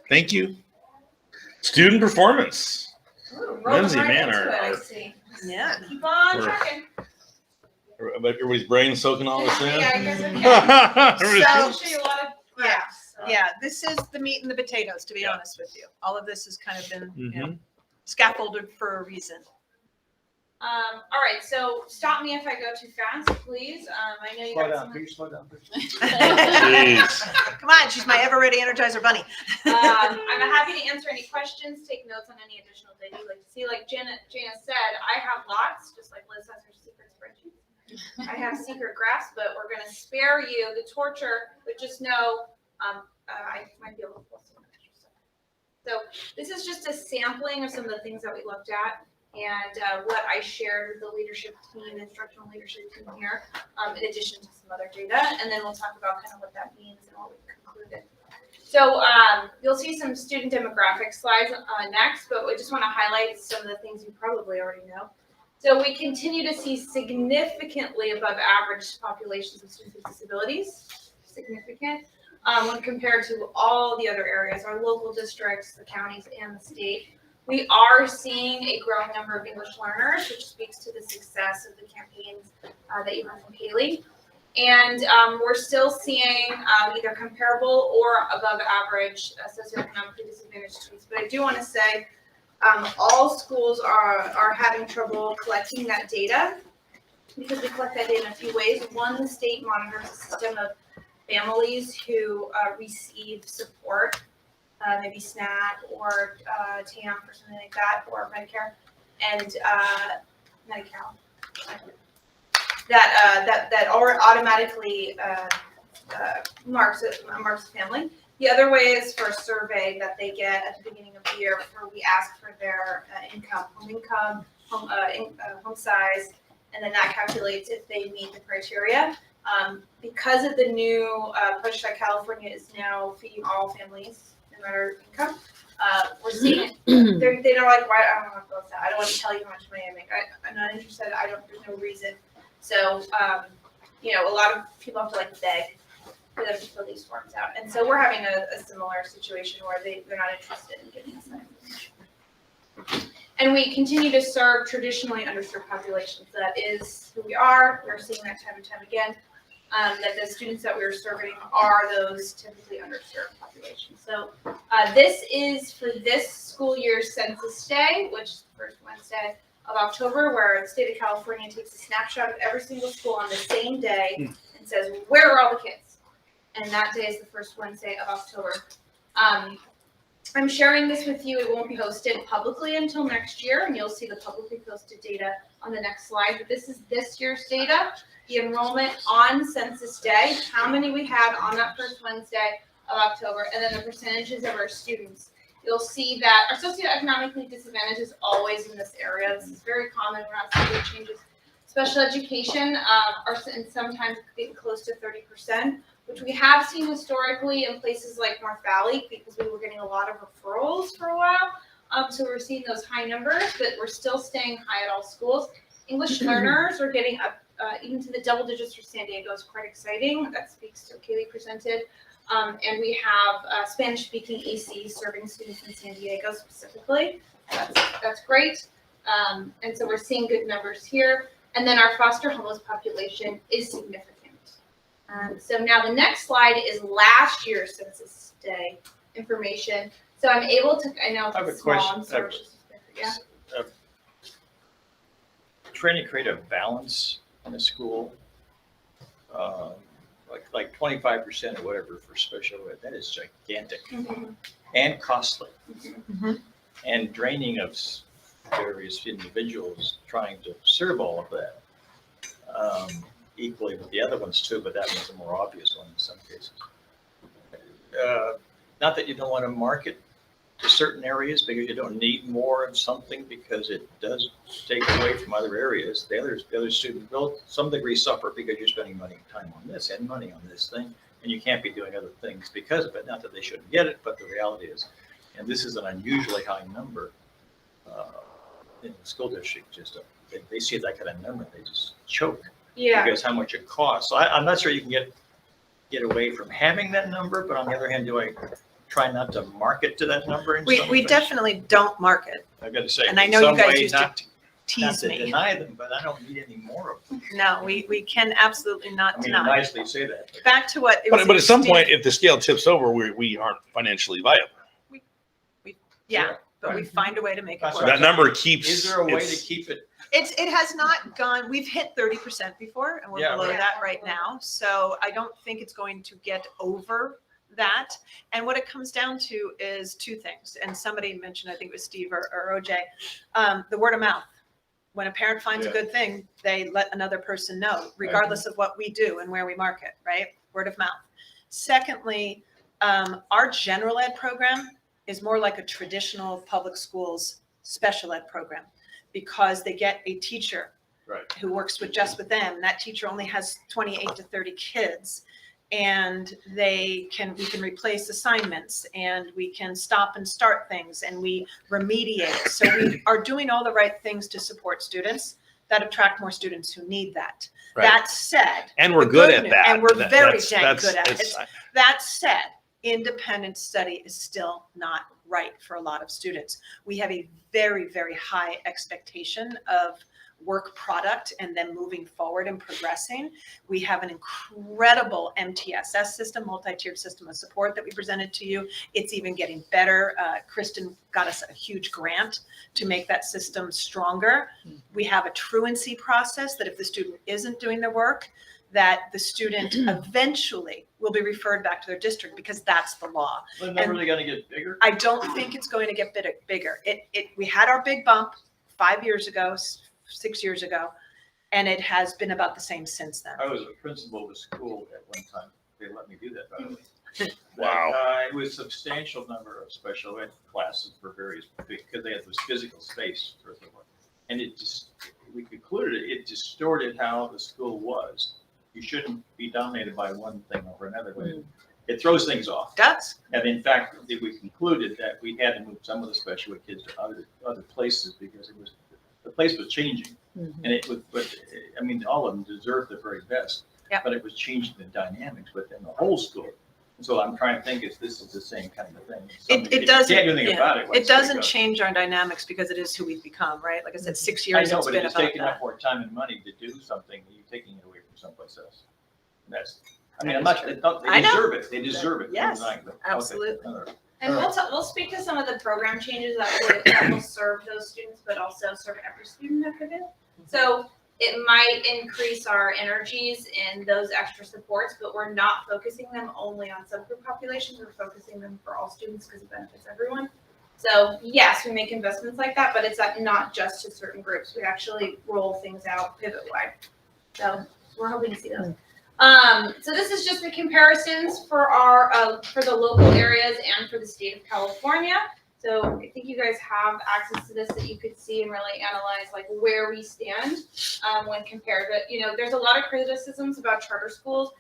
Thank you. Student performance. Ooh, Lindsay, right man, into it, I our see. Yeah. Keep on We're- trucking. everybody's brain soaking all this in. Yeah, I guess we can. Everybody's- I'll show you a lot of graphs. so. Yeah, this is the meat and the potatoes, to be Yeah. honest with you. All of this has kind of been, you know, Mhm. scaffolded for a reason. All right, so stop me if I go too fast, please. I know you Slow got down, some. please, slow down, please. Jeez. Come on, she's my ever-ready Energizer bunny. I'm happy to answer any questions, take notes on any additional data you'd like to see. Like Jana said, I have lots, just like Liz has her secret spreadsheet. I have secret graphs, but we're gonna spare you the torture, but just know, I might be able to pull some extra stuff. So this is just a sampling of some of the things that we looked at and what I shared with the leadership team, instructional leadership team here, in addition to some other data, and then we'll talk about kind of what that means and what we concluded. So you'll see some student demographic slides next, but we just want to highlight some of the things you probably already know. So we continue to see significantly above average populations of students with disabilities, significant, when compared to all the other areas, our local districts, the counties, and the state. We are seeing a growing number of English learners, which speaks to the success of the campaigns that you heard from Haley. And we're still seeing either comparable or above average socioeconomically disadvantaged students. But I do want to say all schools are having trouble collecting that data because we collect that data in a few ways. One, the state monitors a system of families who receive support, maybe SNAP or TAMP or something like that, or Medicare, and Medi-Cal. That automatically marks a family. The other way is for a survey that they get at the beginning of the year, where we ask for their home size, and then that calculates if they meet the criteria. Because of the new push that California is now feeding all families, no matter income, we're seeing it. They're like, why? I don't want to go with that. I don't want to tell you how much money I make. I'm not interested. There's no reason. So, a lot of people have to like beg for them to fill these forms out. And so we're having a similar situation where they're not interested in giving us that information. And we continue to serve traditionally underserved populations. That is who we are. We're seeing that time and time again. That the students that we're serving are those typically underserved populations. So this is for this school year's Census Day, which is the first Wednesday of October, where the state of California takes a snapshot of every single school on the same day and says, where are all the kids? And that day is the first Wednesday of October. I'm sharing this with you. It won't be posted publicly until next year, and you'll see the publicly posted data on the next slide. But this is this year's data, the enrollment on Census Day, how many we had on that first Wednesday of October, and then the percentages of our students. You'll see that our socioeconomically disadvantaged is always in this area. This is very common. We're not seeing big changes. Special education are sometimes getting close to 30%, which we have seen historically in places like North Valley because we were getting a lot of referrals for a while. So we're seeing those high numbers, but we're still staying high at all schools. English learners are getting up even to the double digits for San Diego. Is quite exciting. That speaks to what Kaylee presented. And we have Spanish-speaking EC serving students in San Diego specifically. That's great. And so we're seeing good numbers here. And then our foster homeless population is significant. So now the next slide is last year's Census Day information. So I'm able to, I know I have a it's small, question. I'm sorry. Yeah. Trying to create a balance in a school, like 25% or whatever for special ed, that is gigantic and costly. And draining of various individuals trying to serve all of that. Equally with the other ones too, but that one's a more obvious one in some cases. Not that you don't want to market to certain areas because you don't need more of something because it does take away from other areas. The other students will some degree suffer because you're spending money and time on this and money on this thing, and you can't be doing other things because of it. Not that they shouldn't get it, but the reality is, and this is an unusually high number in the school district. Just they see that kind of number, they just choke. Yeah. Because how much it costs. So I'm not sure you can get away from having that number, but on the other hand, do I try not to market to that number in We some ways. definitely don't market, I've got to say, and I in know you some guys way, used to not tease to me. deny them, but I don't need any more of them. No, we can absolutely not I mean, deny. nicely say that. but- Back to what. it was But at some Steve- point, if the scale tips over, we aren't financially viable. Yeah, but we find a way to make it That's work. right. That number keeps. Is there a way to it's- keep it? It has not gone, we've hit 30% before and we're Yeah, below right. that right now. So I don't think it's going to get over that. And what it comes down to is two things. And somebody mentioned, I think it was Steve or OJ, the word of mouth. When a parent finds a good thing, they let another person know, regardless of what we do and where we market, right? Word of mouth. Secondly, our general ed program is more like a traditional public schools special ed program because they get a teacher Right. who works with just with them. That teacher only has 28 to 30 kids. And we can replace assignments and we can stop and start things and we remediate. So we are doing all the right things to support students that attract more students who need that. Right. That said, And we're the good good at news- that. and we're That- very that's- dang that's- good at it. it's- that said, independent study is still not right for a lot of students. We have a very, very high expectation of work product and then moving forward and progressing. We have an incredible MTSS system, multi-tiered system of support that we presented to you. It's even getting better. Kristen got us a huge grant to make that system stronger. We have a truancy process that if the student isn't doing their work, that the student eventually will be referred back to their district because that's the law. The number are going to get bigger? I don't think it's going to get bigger. We had our big bump 5 years ago, 6 years ago, and it has been about the same since then. I was a principal of a school at one time. They let me do that, by the way. Wow. It was a substantial number of special ed classes for various, because they had this physical space for the one. And we concluded it distorted how the school was. You shouldn't be dominated by one thing over another. It throws things off. Does? And in fact, we concluded that we had to move some of the special ed kids to other places because the place was changing. And it was, but I mean, all of them deserved the very best. Yeah. But it was changing the dynamics within the whole school. And so I'm trying to think if this is the same kind of thing. It doesn't. Can't do anything yeah. about it. It doesn't change our dynamics because it is who we've become, right? Like I said, 6 years I know, it's but been it's about taking up that. more time and money to do something, and you're taking it away from someplace else. That's, I mean, That I'm is not, true. they I know. deserve it. They deserve it. Yes, Okay. absolutely. All right. And we'll speak to some of the program changes that will serve those students, but also serve every student after this. So it might increase our energies in those extra supports, but we're not focusing them only on subgroup populations. We're focusing them for all students because it benefits everyone. So yes, we make investments like that, but it's not just to certain groups. We actually roll things out pivot wide. So we're hoping to see those. So this is just the comparisons for our for the local areas and for the state of California. So I think you guys have access to this that you could see and really analyze like where we stand when compared. But there's a lot of criticisms about charter schools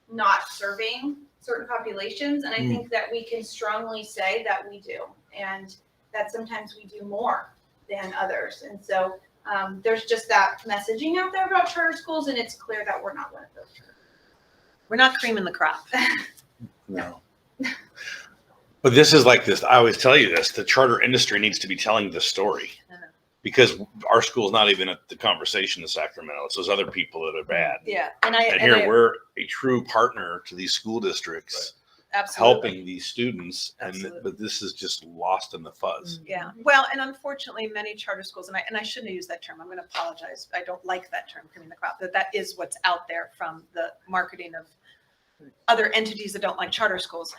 not serving certain populations, and I think that we can strongly say that we do, and that sometimes we do more than others. And so there's just that messaging out there about charter schools, and it's clear that we're not one of those. We're not creaming the crop. No. But this is like this. I always tell you this: the charter industry needs to be telling this story because our school's not even at the conversation in Sacramento. It's those other people that are bad. Yeah, And here we're a true partner to these school districts, absolutely. helping these students, Absolutely. but this is just lost in the fuzz. Yeah, well, and unfortunately, many charter schools, and I shouldn't have used that term. I'm going to apologize. I don't like that term, creaming the crop. That is what's out there from the marketing of other entities that don't like charter schools.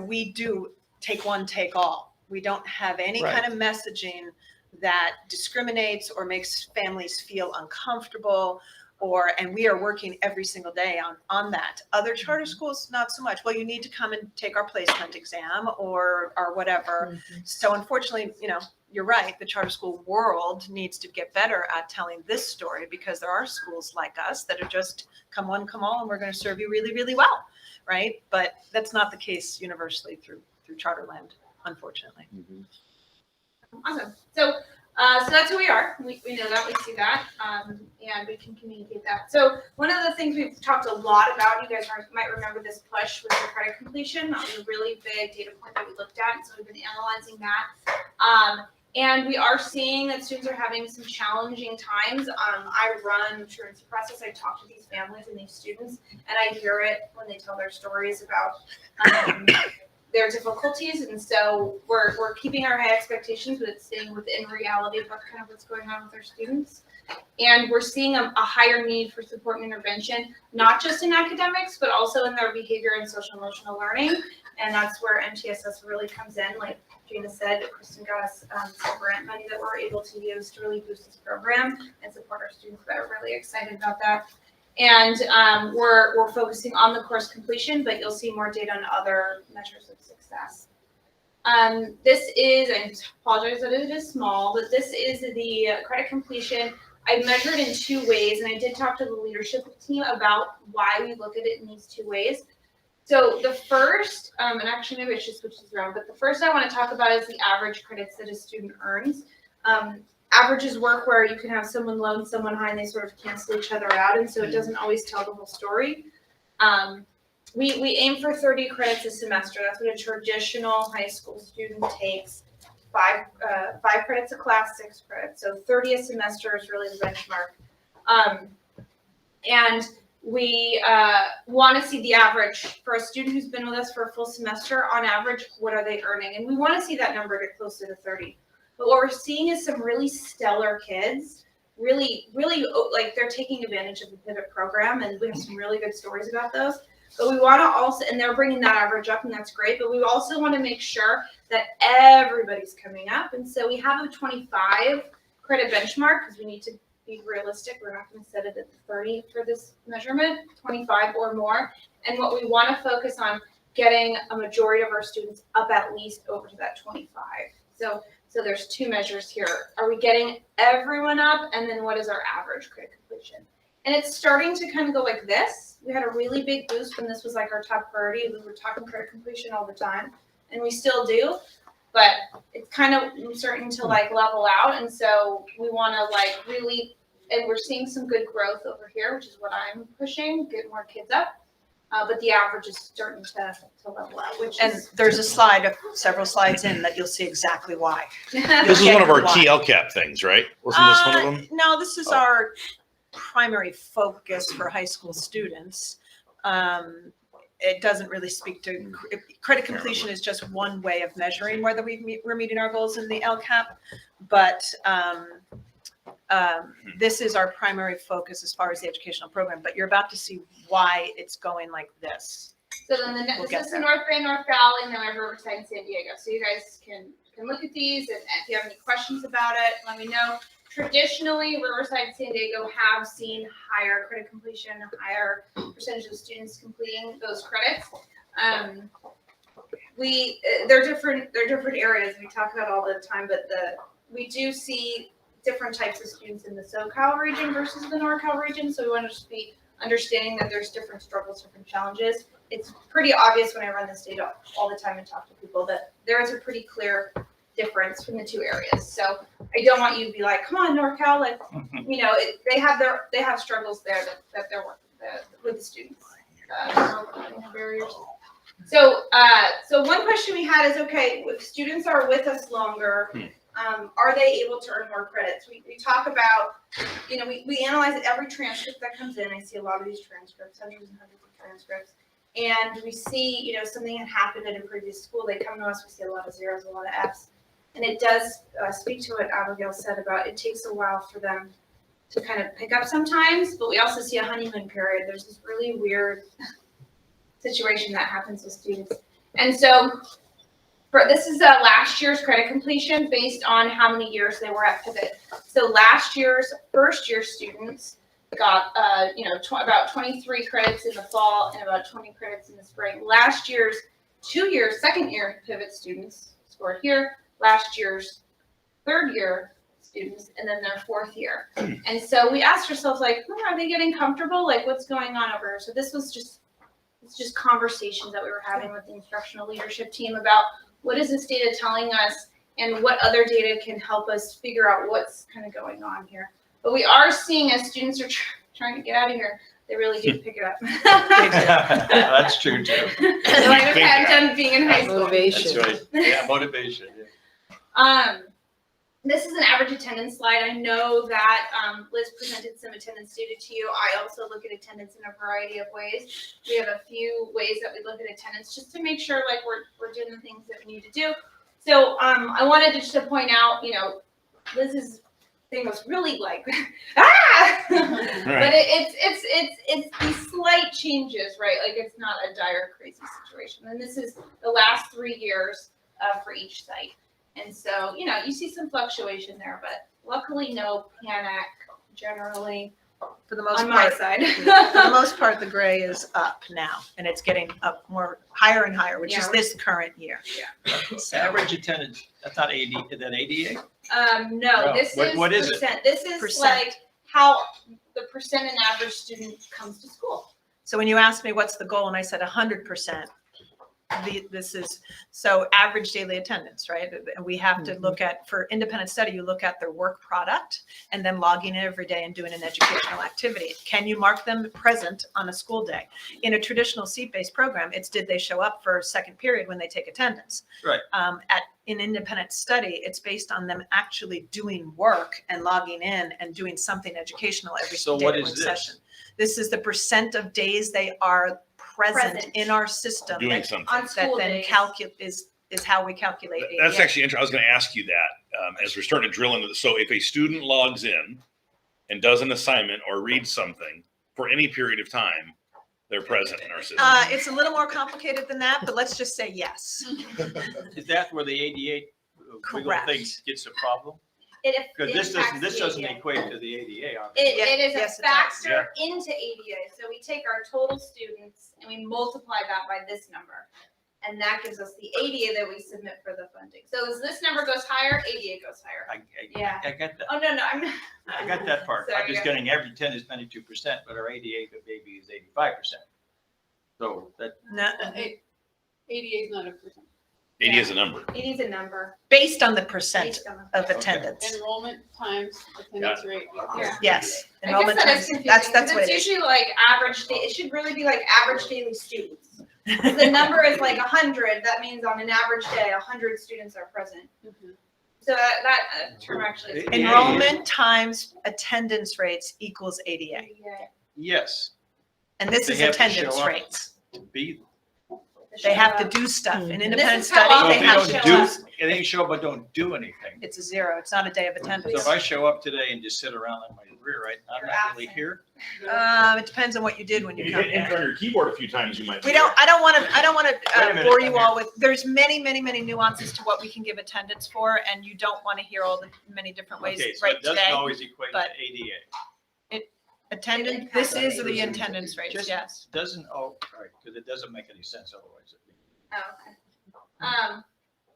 We do take one, take all. We don't have any Right. kind of messaging that discriminates or makes families feel uncomfortable. And we are working every single day on that. Other charter schools, not so much. Well, you need to come and take our placement exam or whatever. So unfortunately, you're right. The charter school world needs to get better at telling this story because there are schools like us that are just come one, come all, and we're going to serve you really, really well, right? But that's not the case universally through Charterland, unfortunately. Awesome. So So that's who we are. We know that, we see that, and we can communicate that. So one of the things we've talked a lot about, you guys might remember this push with the credit completion. That was a really big data point that we looked at, and so we've been analyzing that. And we are seeing that students are having some challenging times. I run insurance process. I talk to these families and these students, and I hear it when they tell their stories about their difficulties. And so we're keeping our high expectations, but it's staying within reality about kind of what's going on with our students. And we're seeing a higher need for support and intervention, not just in academics, but also in their behavior and social emotional learning. And that's where MTSS really comes in. Like Gina said, Kristen got us some grant money that we're able to use to really boost this program and support our students. That are really excited about that. And we're focusing on the course completion, but you'll see more data on other measures of success. This is, I apologize that it is small, but this is the credit completion. I measured in 2 ways, and I did talk to the leadership team about why we look at it in these 2 ways. So the first, and actually maybe I should switch this around, but the first I want to talk about is the average credits that a student earns. Averages work where you can have someone low and someone high, and they sort of cancel each other out, and so it doesn't always tell the whole story. We aim for 30 credits a semester. That's what a traditional high school student takes. 5 credits a class, 6 credits. So 30 a semester is really the benchmark. And we want to see the average for a student who's been with us for a full semester. On average, what are they earning? And we want to see that number get closer to 30. But what we're seeing is some really stellar kids, really like they're taking advantage of the Pivot program, and we have some really good stories about those. But we want to also, and they're bringing that average up, and that's great, but we also want to make sure that everybody's coming up. And so we have a 25 credit benchmark because we need to be realistic. We're not going to set it at 30 for this measurement, 25 or more. And what we want to focus on getting a majority of our students up at least over to that 25. So there's 2 measures here. Are we getting everyone up? And then what is our average credit completion? And it's starting to kind of go like this. We had a really big boost when this was like our top priority. We were talking credit completion all the time, and we still do, but it's kind of starting to like level out. And so we want to like really, and we're seeing some good growth over here, which is what I'm pushing, get more kids up. But the average is starting to level out, And there's a slide, several slides in, that you'll see exactly why. This is one of our key LCAP things, right? Wasn't this one of them? No, this is our primary focus for high school students. It doesn't really speak to credit completion. Is just one way of measuring whether we're meeting our goals in the LCAP, but this is our primary focus as far as the educational program. But you're about to see why it's going like this. So then this is the North Bay, North Valley, and then we have Riverside and San Diego. So you guys can look at these, and if you have any questions about it, let me know. Traditionally, Riverside and San Diego have seen higher credit completion, higher percentage of students completing those credits. They're different areas we talk about all the time, but we do see different types of students in the SoCal region versus the NorCal region. So we want to just be understanding that there's different struggles, different challenges. It's pretty obvious when I run this data all the time and talk to people that there is a pretty clear difference from the 2 areas. So I don't want you to be like, come on, NorCal, like, you know, they have struggles there that they're working with the students. Barriers. So one question we had is, okay, if students are with us longer, are they able to earn more credits? We talk about, you know, we analyze every transcript that comes in. I see a lot of these transcripts, hundreds and hundreds of transcripts. And we see, you know, something had happened at a previous school. They come to us, we see a lot of zeros, a lot of Fs. And it does speak to what Abigail said about it takes a while for them to kind of pick up sometimes, but we also see a honeymoon period. There's this really weird situation that happens with students. And so this is last year's credit completion based on how many years they were at Pivot. So last year's first year students got about 23 credits in the fall and about 20 credits in the spring. Last year's second year Pivot students scored here. Last year's third year students, and then their 4th year. And so we asked ourselves, like, are they getting comfortable? Like, what's going on over here? So this was just conversations that we were having with the instructional leadership team about what is this data telling us, and what other data can help us figure out what's kind of going on here. But we are seeing as students are trying to get out of here, they really do pick it up. That's true too. They're like, okay, I'm done being in high school. That's right. Yeah, motivation. Yeah. This is an average attendance slide. I know that Liz presented some attendance data to you. I also look at attendance in a variety of ways. We have a few ways that we look at attendance just to make sure like we're doing the things that we need to do. So I wanted just to point out, Liz's thing was really like, ah! But it's these slight changes, right? Like it's not a dire, crazy situation. And this is the last 3 years for each site. And so, you see some fluctuation there, but luckily no panic generally For the most on my part, side. for the most part, the gray is up now, and it's getting up more higher and higher, which Yeah, is we're- this current year. So Average attendance, that's not AD, is that ADA? No, No. this What- is what is it? percent. This is Percent. like how the percent an average student comes to school. So when you asked me what's the goal, and I said 100%, this is, so average daily attendance, right? And we have to look at, for independent study, you look at their work product and then logging in every day and doing an educational activity. Can you mark them present on a school day? In a traditional seat-based program, it's did they show up for second period when they take attendance? Right. In independent study, it's based on them actually doing work and logging in and doing something educational every So day what at is one this? session. This is the percent of days they are present Present. in our system Doing that something. On that school then days. is how we calculate That's ADA. actually interesting. I was going to ask you that as we're starting to drill into this. So if a student logs in and does an assignment or reads something for any period of time, they're present in our system. It's a little more complicated than that, but let's just say yes. Is that where the ADA wiggle Correct. thing gets a problem? Because this impacts doesn't the ADA. equate to the ADA, obviously. It is Yes, a it does. factor into ADA. So we take our total students and we multiply that by this number. And that gives us the ADA that we submit for the funding. So as this number goes higher, ADA goes higher. Yeah. I get that. Oh, no, I'm not. I got that part. Sorry, I'm just go getting every 10 is 92%, but our ADA maybe is 85%. So that, No, ADA is not a percent. AD is a number. ADA is a number. based on the percent Based on the- of Okay. attendance. Enrollment times attendance rate. Yeah. Yes. I guess Enrollment that is times. confusing. That's 'Cause what it's it is. usually like average day. It should really be like average daily students. If the number is like 100, that means on an average day, 100 students are present. Mhm. So that term actually is. Enrollment times attendance rates equals ADA. Yeah. yes, And this They is have to attendance show up. rates. be. They have to do stuff. In This independent is how study, So often they if they have show to don't up. do, do, they show up but don't do anything. it's a zero. It's not a day of So attendance. if I show up today and just sit around on my rear, right, I'm You're not really absent. here. It depends on what you did when you come here. on your keyboard a few times, you might. I don't want Wait a to minute, bore I'm you here. all with, there's many nuances to what we can give attendance for, and you don't want to hear all the many different ways Okay, so right it doesn't today. always equate to but- ADA. Attendance, It this impacts is the it. attendance rates, Just- yes. Doesn't, all right, because it doesn't make any sense otherwise. Oh, okay.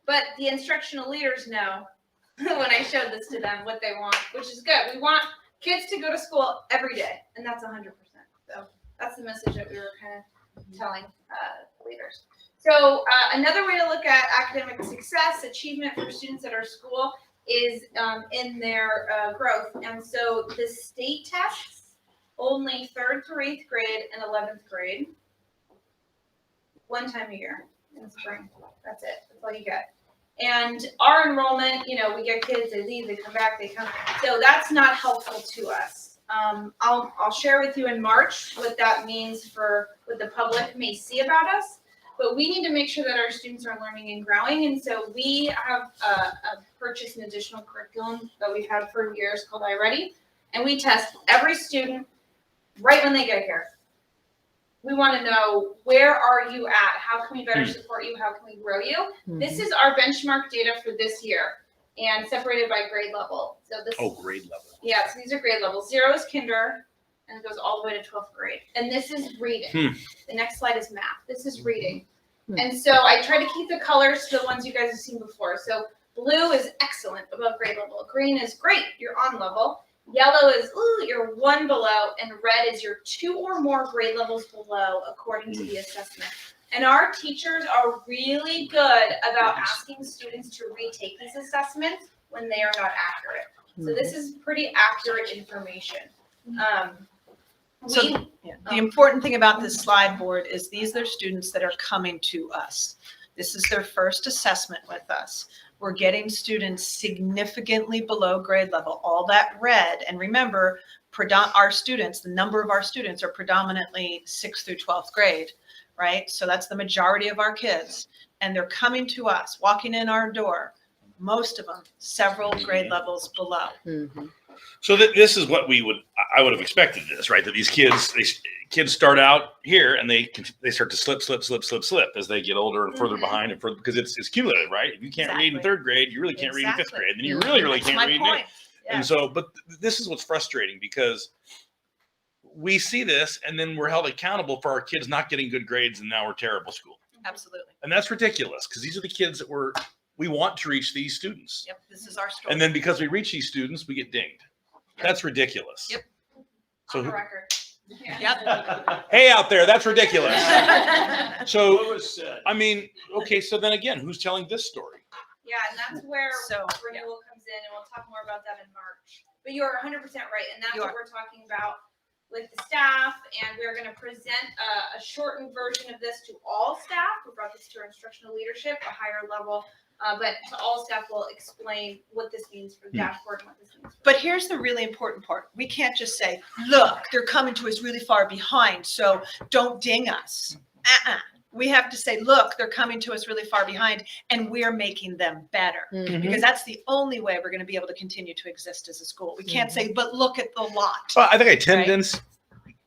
But the instructional leaders know when I showed this to them what they want, which is good. We want kids to go to school every day, and that's 100%. So that's the message that we were kind of telling leaders. So another way to look at academic success, achievement for students at our school is in their growth. And so the state tests only 3rd through 8th grade and 11th grade, one time a year in spring. That's it. That's all you get. And our enrollment, we get kids, they leave, they come back, they come. So that's not helpful to us. I'll share with you in March what that means for what the public may see about us. But we need to make sure that our students are learning and growing. And so we have purchased an additional curriculum that we've had for years called iReady. And we test every student right when they get here. We want to know, where are you at? How can we better support you? How can we grow you? This is our benchmark data for this year and separated by grade level. So this, Grade level. yeah, so these are grade levels. 0 is kinder and it goes all the way to 12th grade. And this is reading. The next slide is math. This is reading. And so I try to keep the colors to the ones you guys have seen before. So blue is excellent, above grade level. Green is great, you're on level. Yellow is, ooh, you're 1 below, and red is your 2 or more grade levels below according to the assessment. And our teachers are really good about asking students to retake these assessments when they are not accurate. So this is pretty accurate information. So, yeah, the important thing about this slide board is these are students that are coming to us. This is their first assessment with us. We're getting students significantly below grade level, all that red. And remember, our students, the number of our students are predominantly 6th through 12th grade, right? So that's the majority of our kids. And they're coming to us, walking in our door, most of them several grade levels below. So this is what I would have expected this, right? That these kids start out here and they start to slip as they get older and further behind and further, because it's cumulative, right? If you can't read in Exactly. 3rd grade, you really can't read in 5th Exactly. grade. Then you really That's can't my read in point. 8th. Yeah. And so, but this is what's frustrating, because we see this and then we're held accountable for our kids not getting good grades and now we're terrible school. Absolutely. And that's ridiculous, because these are the kids that we want to reach these students. Yep, this is our story. And then because we reach these students, we get dinged. That's ridiculous. Yep. On the So, record. Yeah. Yep. hey out there, that's ridiculous. So, What was said? I mean, okay, so then again, who's telling this story? Yeah, and that's where So, renewal comes in, and we'll talk more about that in March. But you're 100% right, and that's You what are. we're talking about with the staff, and we're going to present a shortened version of this to all staff. We brought this to our instructional leadership, a higher level, but to all staff, we'll explain what this means for the dashboard and what this means. But here's the really important part. We can't just say, look, they're coming to us really far behind, so don't ding us. We have to say, look, they're coming to us really far behind, and we're making them better. Because that's the only way we're going to be able to continue to exist as a school. We can't say, but look at the lot. Well, I think attendance,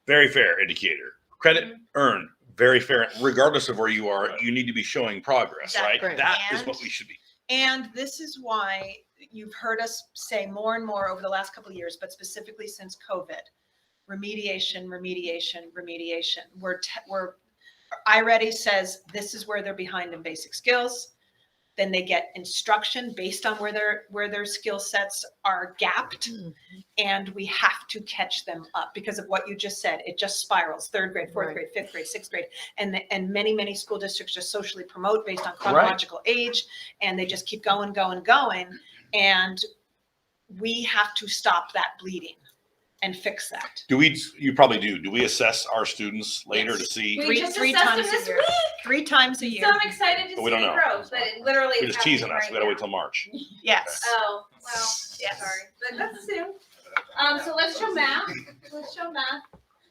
very fair indicator. Credit earned, very fair. Regardless of where you are, you need to be showing progress, right? Exactly. That is And- what we should be. And this is why you've heard us say more and more over the last couple of years, but specifically since COVID, remediation. iReady says this is where they're behind in basic skills. Then they get instruction based on where their skill sets are gapped, and we have to catch them up because of what you just said. It just spirals: 3rd grade, 4th grade, 5th grade, 6th grade, and many school districts just socially promote based on chronological age, and they just keep going, and we have to stop that bleeding and fix that. You probably do. Do we assess our students later to Yes. see? We just three assessed times them a this year. week, 3 times a so year. I'm excited to But we see don't the know. growth, but it literally We're is just teasing happening us. right We gotta now. wait till March. Yes. Oh, well, Yes. sorry, but that's soon. So let's show math.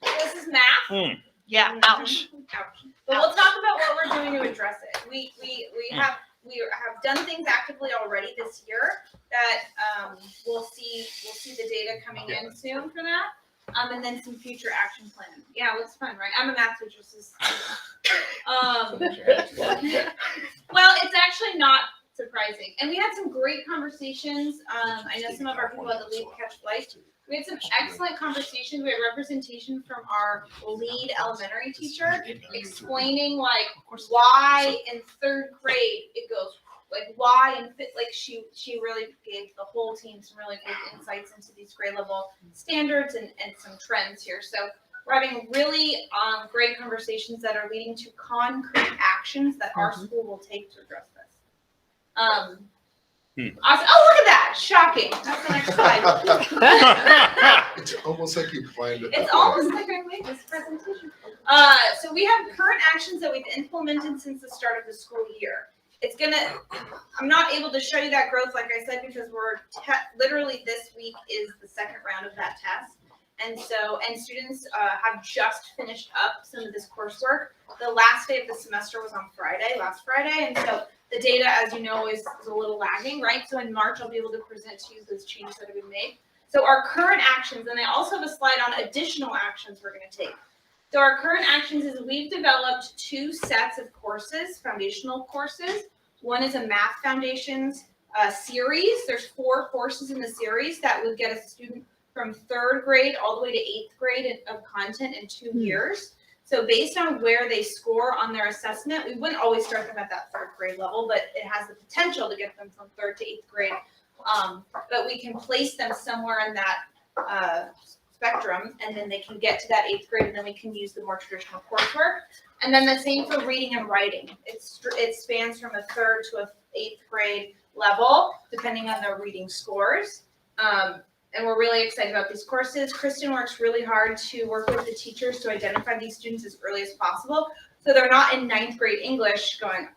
This is math. Yeah. Ouch. Ouch. But we'll talk about what we're doing to address it. We have done things actively already this year that we'll see the data coming in soon for that. And then some future action plan. Yeah, it looks fun, right? I'm a math teacher, so well, it's actually not surprising. And we had some great conversations. I know some of our people at the Lead Catch Flight. We had some excellent conversations. We had representation from our lead elementary teacher explaining like why in 3rd grade it goes like why and fit like she really gave the whole team some really good insights into these grade level standards and some trends here. So we're having really great conversations that are leading to concrete actions that our school will take to address this. Awesome. Oh, look at that! Shocking. That's the next slide. It's almost like you planned it. It's almost like I made this presentation. So we have current actions that we've implemented since the start of the school year. I'm not able to show you that growth, like I said, because literally this week is the 2nd round of that test. And students have just finished up some of this coursework. The last day of the semester was on last Friday. And so the data, as you know, is a little lagging, right? So in March, I'll be able to present to you those changes that have been made. So our current actions, and I also have a slide on additional actions we're going to take. So our current actions is we've developed 2 sets of courses, foundational courses. One is a math foundations series. There's 4 courses in the series that would get a student from 3rd grade all the way to 8th grade of content in 2 years. So based on where they score on their assessment, we wouldn't always start them at that 3rd grade level, but it has the potential to get them from 3rd to 8th grade. But we can place them somewhere in that spectrum, and then they can get to that 8th grade, and then we can use the more traditional coursework. And then the same for reading and writing. It spans from a 3rd to a 8th grade level, depending on their reading scores. And we're really excited about these courses. Kristen works really hard to work with the teachers to identify these students as early as possible. So they're not in 9th grade English going,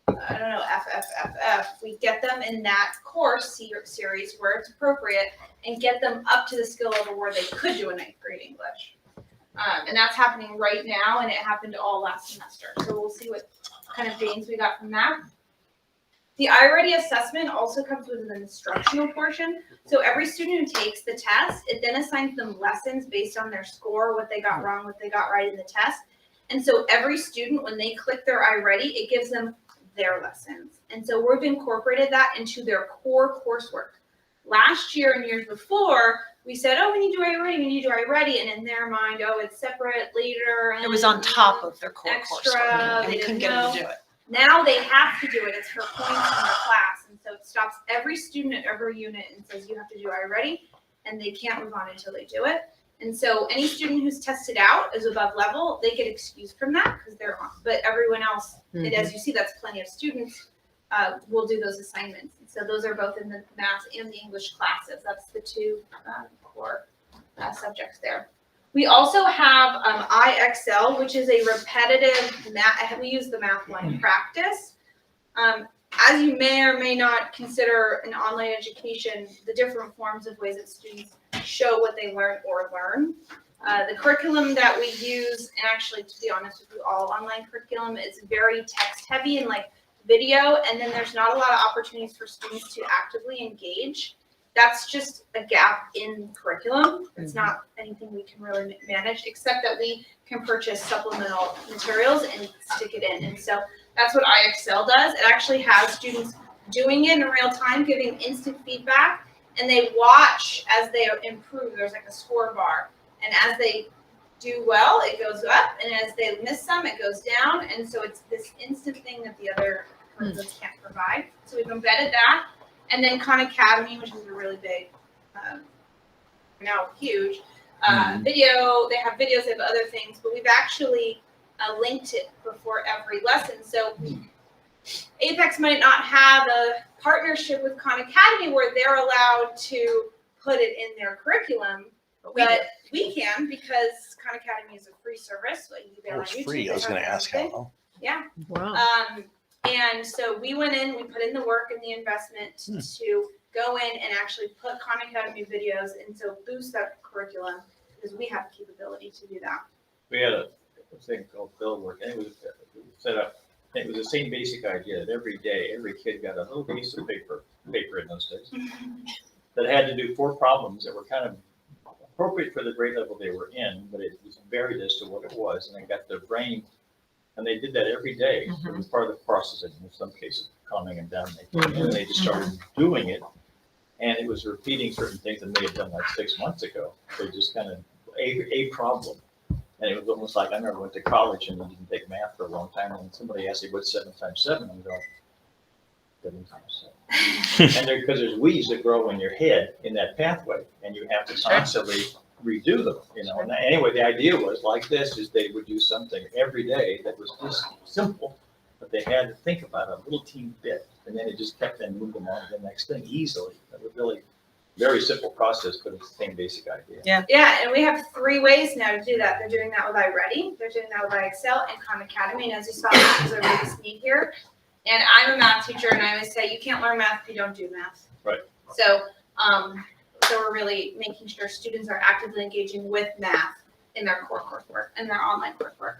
I don't know, F. We get them in that course series where it's appropriate and get them up to the skill level where they could do a 9th grade English. And that's happening right now, and it happened all last semester. So we'll see what kind of gains we got from that. The iReady assessment also comes with an instructional portion. So every student who takes the test, it then assigns them lessons based on their score, what they got wrong, what they got right in the test. And so every student, when they click their iReady, it gives them their lessons. And so we've incorporated that into their core coursework. Last year and years before, we said, oh, we need to do iReady, we need to do iReady. And in their mind, oh, it's separate later. It was on top of their core extra, coursework, and they they couldn't didn't get them know. to do it. Now they have to do it. It's for points in their class. And so it stops every student at every unit and says, you have to do iReady. And they can't move on until they do it. And so any student who's tested out is above level, they get excused from that because they're on. But everyone else, and as you see, that's plenty of students, will do those assignments. And so those are both in the math and the English classes. That's the two core subjects there. We also have IXL, which is a repetitive math. We use the math line practice. As you may or may not consider an online education, the different forms of ways that students show what they learn or learn. The curriculum that we use, and actually, to be honest with you, all online curriculum is very text heavy and like video, and then there's not a lot of opportunities for students to actively engage. That's just a gap in curriculum. It's not anything we can really manage, except that we can purchase supplemental materials and stick it in. And so that's what IXL does. It actually has students doing it in real time, giving instant feedback, and they watch as they improve. There's like a score bar, and as they do well, it goes up, and as they miss some, it goes down. And so it's this instant thing that the other curriculums can't provide. So we've embedded that. And then Khan Academy, which is a really big, now huge, video. They have videos, they have other things, but we've actually linked it before every lesson. So Apex might not have a partnership with Khan Academy where they're allowed to put it in their curriculum, but we can because Khan Academy is a free service. Like they're on It's YouTube, free. they I was have going to ask everything. how. Yeah. Wow. And so we went in, we put in the work and the investment to go in and actually put Khan Academy videos and so boost that curriculum because we have the capability to do that. We had a thing called Buildwork, and it was set up, and it was the same basic idea that every day, every kid got a little piece of paper in those days, that had to do 4 problems that were kind of appropriate for the grade level they were in, but it was varied as to what it was, and they got their brain. And they did that every day. It was part of the process, in some cases, calming them down. And they just started doing it. And it was repeating certain things that they had done like 6 months ago. They just kind of, a problem. And it was almost like, I remember went to college and didn't take math for a long time. And somebody asked me, what's 7 times 7? I'm going, 7 times 7. And because there's weeds that grow in your head in that pathway. And you have to constantly redo them, you know. And anyway, the idea was like this, is they would do something every day that was just simple, but they had to think about a little teeny bit, and then it just kept them moving on to the next thing easily. It was really very simple process, but it's the same basic idea. Yeah, and we have 3 ways now to do that. They're doing that with iReady, they're doing that with IXL and Khan Academy, and as you saw, this is our biggest need here. And I'm a math teacher, and I always say, you can't learn math if you don't do math. Right. So, so we're really making sure students are actively engaging with math in their core coursework and their online coursework.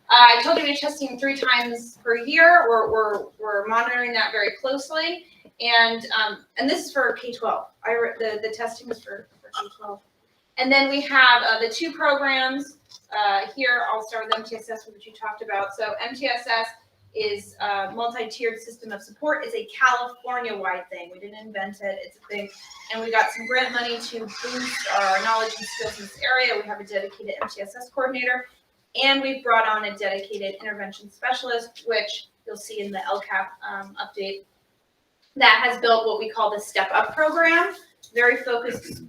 I told you we're testing 3 times per year. We're monitoring that very closely, and this is for K-12. The testing is for K-12, and then we have the 2 programs here. I'll start with MTSS, which you talked about. So MTSS is a multi-tiered system of support. It's a California-wide thing. We didn't invent it. It's a thing. And we got some grant money to boost our knowledge and skills in this area. We have a dedicated MTSS coordinator, and we've brought on a dedicated intervention specialist, which you'll see in the LCAP update, that has built what we call the Step Up program. Very focused,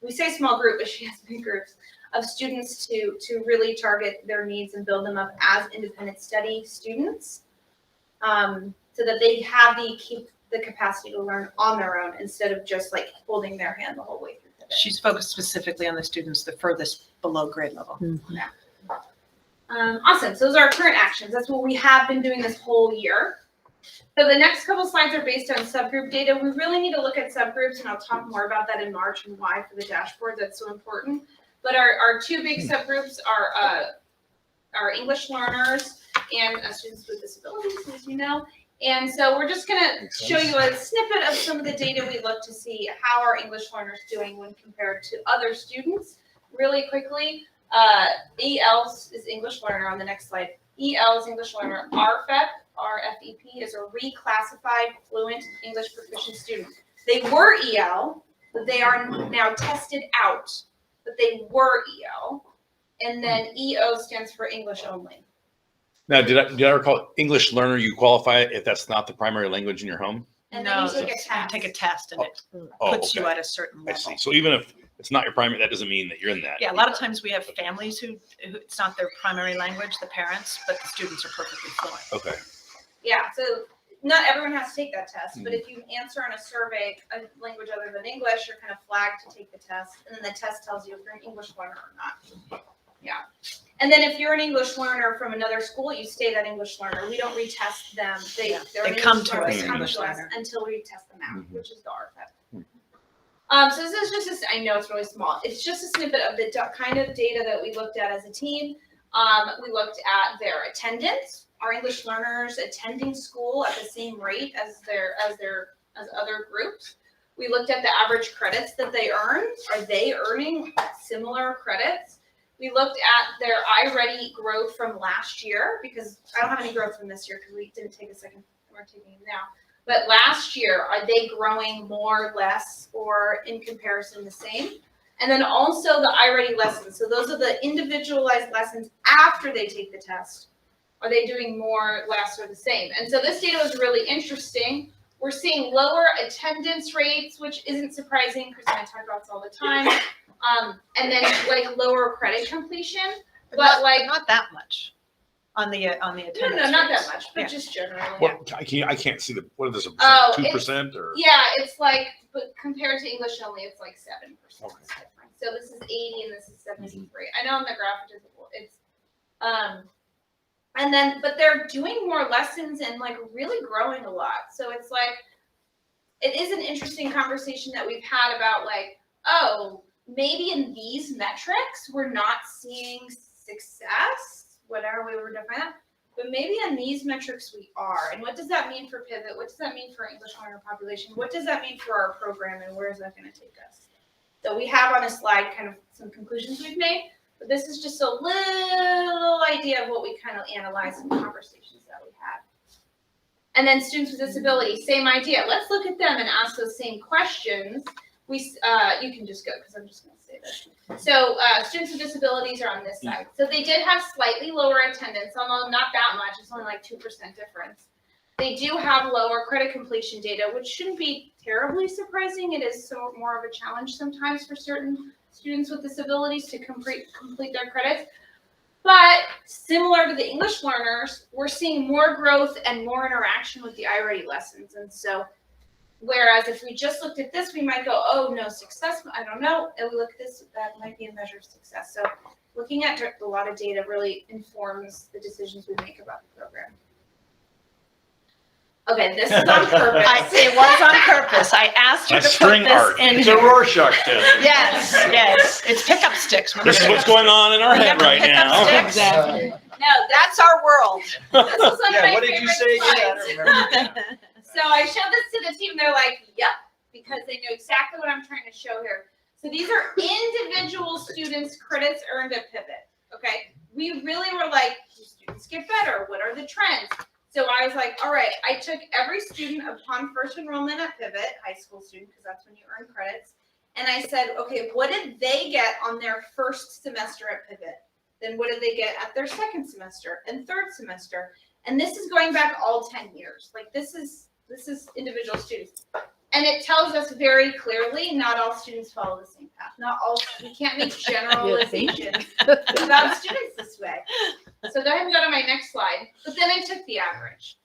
we say small group, but she has big groups. of students to really target their needs and build them up as independent study students, so that they have the capacity to learn on their own instead of just like holding their hand the whole way through Pivot. She's focused specifically on the students the furthest below grade level. Awesome. So those are our current actions. That's what we have been doing this whole year. So the next couple slides are based on subgroup data. We really need to look at subgroups, and I'll talk more about that in March and why for the dashboard that's so important. But our two big subgroups are English learners and students with disabilities, as you know. And so we're just going to show you a snippet of some of the data we look to see how are English learners doing when compared to other students. Really quickly, EL is English learner on the next slide. EL is English learner. RFEP is a reclassified fluent English proficient student. They were EL, but they are now tested out, but they were EL. And then EO stands for English only. Now, did I recall English learner, you qualify if that's not the primary language in your home? And No, then you take a you test. take a test and it Oh, puts you okay. at a certain I level. see. So even if it's not your primary, that doesn't mean that you're in that. Yeah, a lot of times we have families who it's not their primary language, the parents, but the students are perfectly fluent. Okay. Yeah, so not everyone has to take that test, but if you answer on a survey a language other than English, you're kind of flagged to take the test, and then the test tells you if you're an English learner or not. Yeah. And then if you're an English learner from another school, you stay that English learner. We don't retest them. They're They an come English to learner. us They as come English to us learner. until we test them out, Mhm. which is the RFEP. So this is just, I know it's really small. It's just a snippet of the kind of data that we looked at as a team. We looked at their attendance. Are English learners attending school at the same rate as other groups? We looked at the average credits that they earn. Are they earning similar credits? We looked at their iReady growth from last year, because I don't have any growth from this year because we didn't take a second. We're taking it now. But last year, are they growing more, less, or in comparison the same? And then also the iReady lessons. So those are the individualized lessons after they take the test. Are they doing more, less, or the same? And so this data was really interesting. We're seeing lower attendance rates, which isn't surprising because I talk about this all the time. And then like lower credit completion, but like not that much on the attendance. no, not that rates. much, but Yeah. just generally. What I can't see what is this? Oh, 2% or Yeah, it's like, but compared to English only, it's like 7% Okay. difference. So this is 80 and this is 73. I know on the graph it's and then but they're doing more lessons and like really growing a lot. So it's like it is an interesting conversation that we've had about like, oh, maybe in these metrics we're not seeing success, whatever we were defining that. But maybe in these metrics we are. And what does that mean for Pivot? What does that mean for English learner population? What does that mean for our program, and where is that going to take us? So we have on a slide kind of some conclusions we've made, but this is just a little idea of what we kind of analyzed in conversations that we had. And then students with disabilities, same idea. Let's look at them and ask those same questions. You can just go because I'm just going to say this. So students with disabilities are on this side. So they did have slightly lower attendance, although not that much. It's only like 2% difference. They do have lower credit completion data, which shouldn't be terribly surprising. It is so more of a challenge sometimes for certain students with disabilities to complete their credits. But similar to the English learners, we're seeing more growth and more interaction with the iReady lessons. And so whereas if we just looked at this, we might go, oh, no success, I don't know. And we look at this, that might be a measure of success. So looking at a lot of data really informs the decisions we make about the program. Okay, this is on purpose. It was on purpose. I asked you That's to put string this art. in It's a here. Rorschach test. Yes. It's pickup sticks. this is what's going on in our head Remember right pickup now. sticks? Exactly. No, That's our world. this is one of Yeah, my what did you favorite say again? I slides. don't remember. So I showed this to the team. They're like, yep, because they know exactly what I'm trying to show here. So these are individual students' credits earned at Pivot. Okay, we really were like, do students get better? What are the trends? So I was like, all right, I took every student upon first enrollment at Pivot, high school student, because that's when you earn credits. And I said, okay, what did they get on their first semester at Pivot? Then what did they get at their second semester and third semester? And this is going back all 10 years. Like this is individual students. And it tells us very clearly, not all students follow the same path. We can't make generalizations about students this way. So go ahead and go to my next slide. But then I took the average.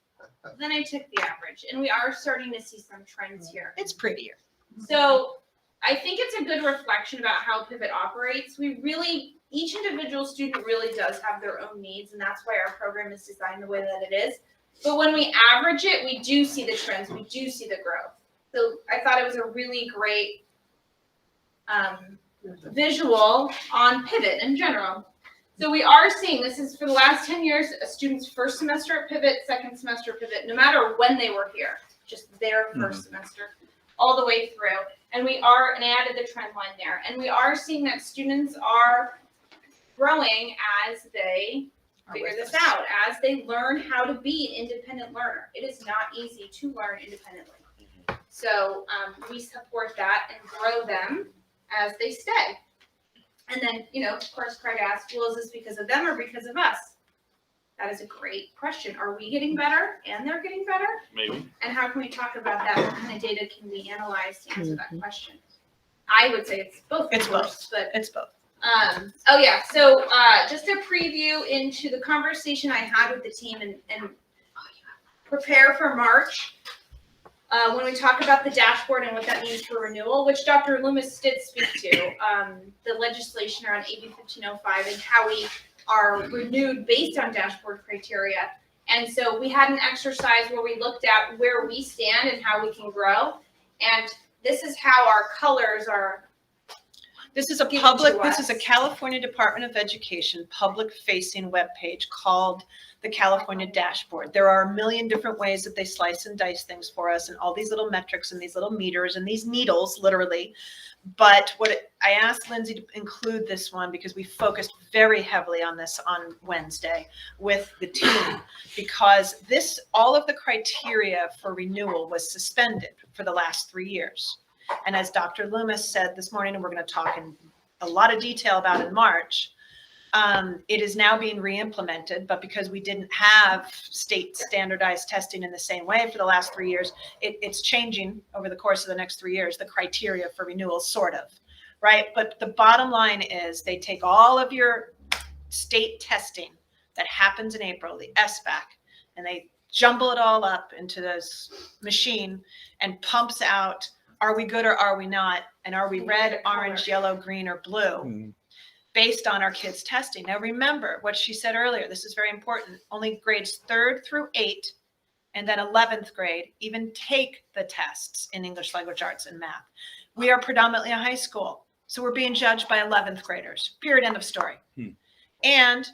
And we are starting to see some trends here. It's prettier. So I think it's a good reflection about how Pivot operates. Each individual student really does have their own needs, and that's why our program is designed the way that it is. But when we average it, we do see the trends, we do see the growth. So I thought it was a really great visual on Pivot in general. So we are seeing, this is for the last 10 years, a student's first semester at Pivot, second semester at Pivot, no matter when they were here, just their first semester, all the way through. And I added the trend line there. And we are seeing that students are growing as they figure this out, as they learn how to be an independent learner. It is not easy to learn independently. So we support that and grow them as they stay. And then, of course, Craig asked, well, is this because of them or because of us? That is a great question. Are we getting better and they're getting better? Maybe. And how can we talk about that? What kind of data can we analyze to answer that question? I would say it's both. It's of course, both. But It's both. so just a preview into the conversation I had with the team and prepare for March. When we talk about the dashboard and what that means for renewal, which Dr. Loomis did speak to, the legislation around AB 1505 and how we are renewed based on dashboard criteria. And so we had an exercise where we looked at where we stand and how we can grow. And this is how our colors are. This is a California Department of Education public-facing webpage called the California Dashboard. There are a million different ways that they slice and dice things for us, and all these little metrics and these little meters and these needles, literally. But I asked Lindsay to include this one because we focused very heavily on this on Wednesday with the team, because all of the criteria for renewal was suspended for the last 3 years. And as Dr. Loomis said this morning, and we're going to talk in a lot of detail about in March, it is now being re-implemented, but because we didn't have state standardized testing in the same way for the last 3 years, it's changing over the course of the next 3 years, the criteria for renewal, sort of, right? But the bottom line is they take all of your state testing that happens in April, the SBAC, and they jumble it all up into this machine and pumps out, are we good or are we not? And are we red, orange, yellow, green, or blue? Based on our kids' testing. Now remember what she said earlier, this is very important, only grades 3rd through 8 and then 11th grade even take the tests in English language arts and math. We are predominantly a high school, so we're being judged by 11th graders, period, end of story. And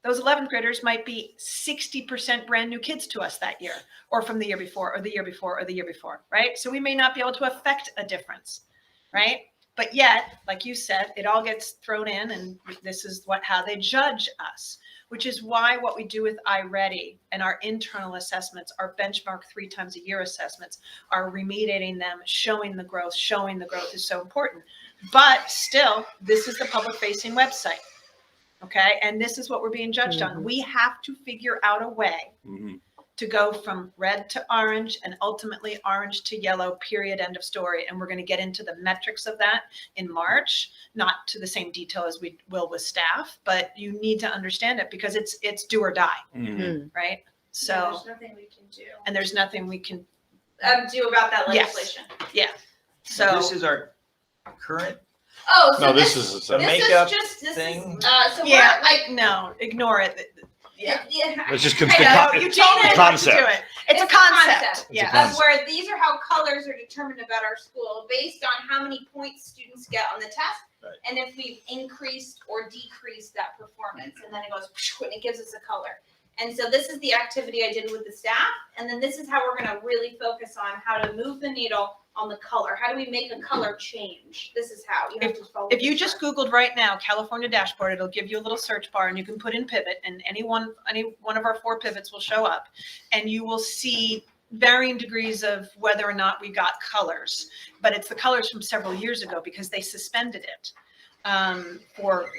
those 11th graders might be 60% brand new kids to us that year, or from the year before, or the year before, or the year before, right? So we may not be able to affect a difference, right? But yet, like you said, it all gets thrown in, and this is how they judge us, which is why what we do with iReady and our internal assessments, our benchmark 3 times a year assessments, are remediating them, showing the growth is so important. But still, this is the public-facing website, okay? And this is what we're being judged on. We have to figure out a way to go from red to orange and ultimately orange to yellow, period, end of story. And we're going to get into the metrics of that in March, not to the same detail as we will with staff, but you need to understand it because it's do or die, right? So there's nothing we can do. And there's nothing we can do about that legislation. Yeah. So This is our current, Oh, so No, this is the a makeup this thing. Is, so yeah, we're, no, ignore it. Yeah. It's just I know, You told me the what to concept. do it. It's a concept. It's a Yeah. concept. where these are how colors are determined about our school based on how many points students get on the test, Right. and if we've increased or decreased that performance, and then it goes and it gives us a color. And so this is the activity I did with the staff, and then this is how we're going to really focus on how to move the needle on the color. How do we make a color change? This is how you have to follow. If you this just chart. Googled right now, California Dashboard, it'll give you a little search bar and you can put in pivot and any one of our 4 pivots will show up and you will see varying degrees of whether or not we got colors, but it's the colors from several years ago because they suspended it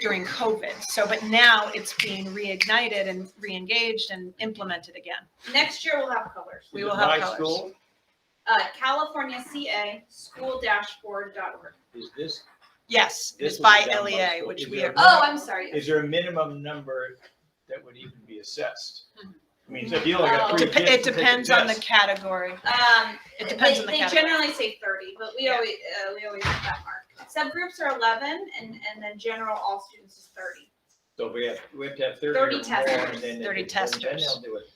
during COVID. So, but now it's being reignited and reengaged and implemented again. Next year we'll have colors. We will Is it have high colors. school? CaliforniaCA schooldashboard.org. Is this, Yes, This it's will by be done by LEA, school. which Is we there are. a Oh, I'm sorry. is there a minimum number that would even be assessed? Mhm. I mean, so if you only got 3 kids to It take the depends on the test, category. It depends on the They category. generally say 30, but we Yeah. always hit that mark. Subgroups are 11, and then general all students is 30. so we have to have 30 or 30 more, testers. and then they 30 can- then testers. they'll do it,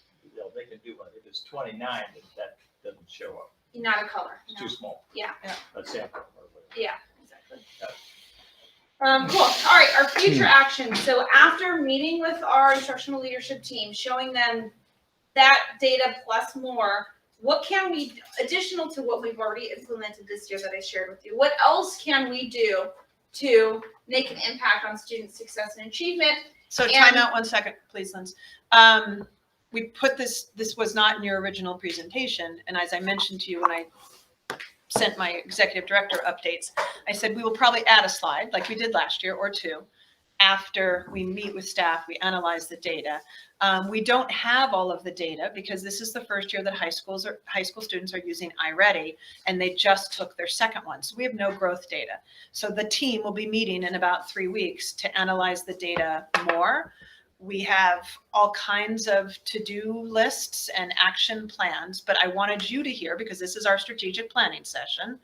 they can do it. If it's 29, then that doesn't show up. Not a color. It's No. too small. Yeah. Yeah. A sample or whatever. Yeah, exactly. Got it. Cool. All right, our future actions. So after meeting with our instructional leadership team, showing them that data plus more, what can we, additional to what we've already implemented this year that I shared with you, what else can we do to make an impact on student success and achievement? So And- time out 1 second, please, Linz. We put this was not in your original presentation. And as I mentioned to you when I sent my executive director updates, I said, we will probably add a slide like we did last year or two. After we meet with staff, we analyze the data. We don't have all of the data because this is the first year that high school students are using iReady, and they just took their second one. So we have no growth data. So the team will be meeting in about 3 weeks to analyze the data more. We have all kinds of to-do lists and action plans, but I wanted you to hear, because this is our strategic planning session,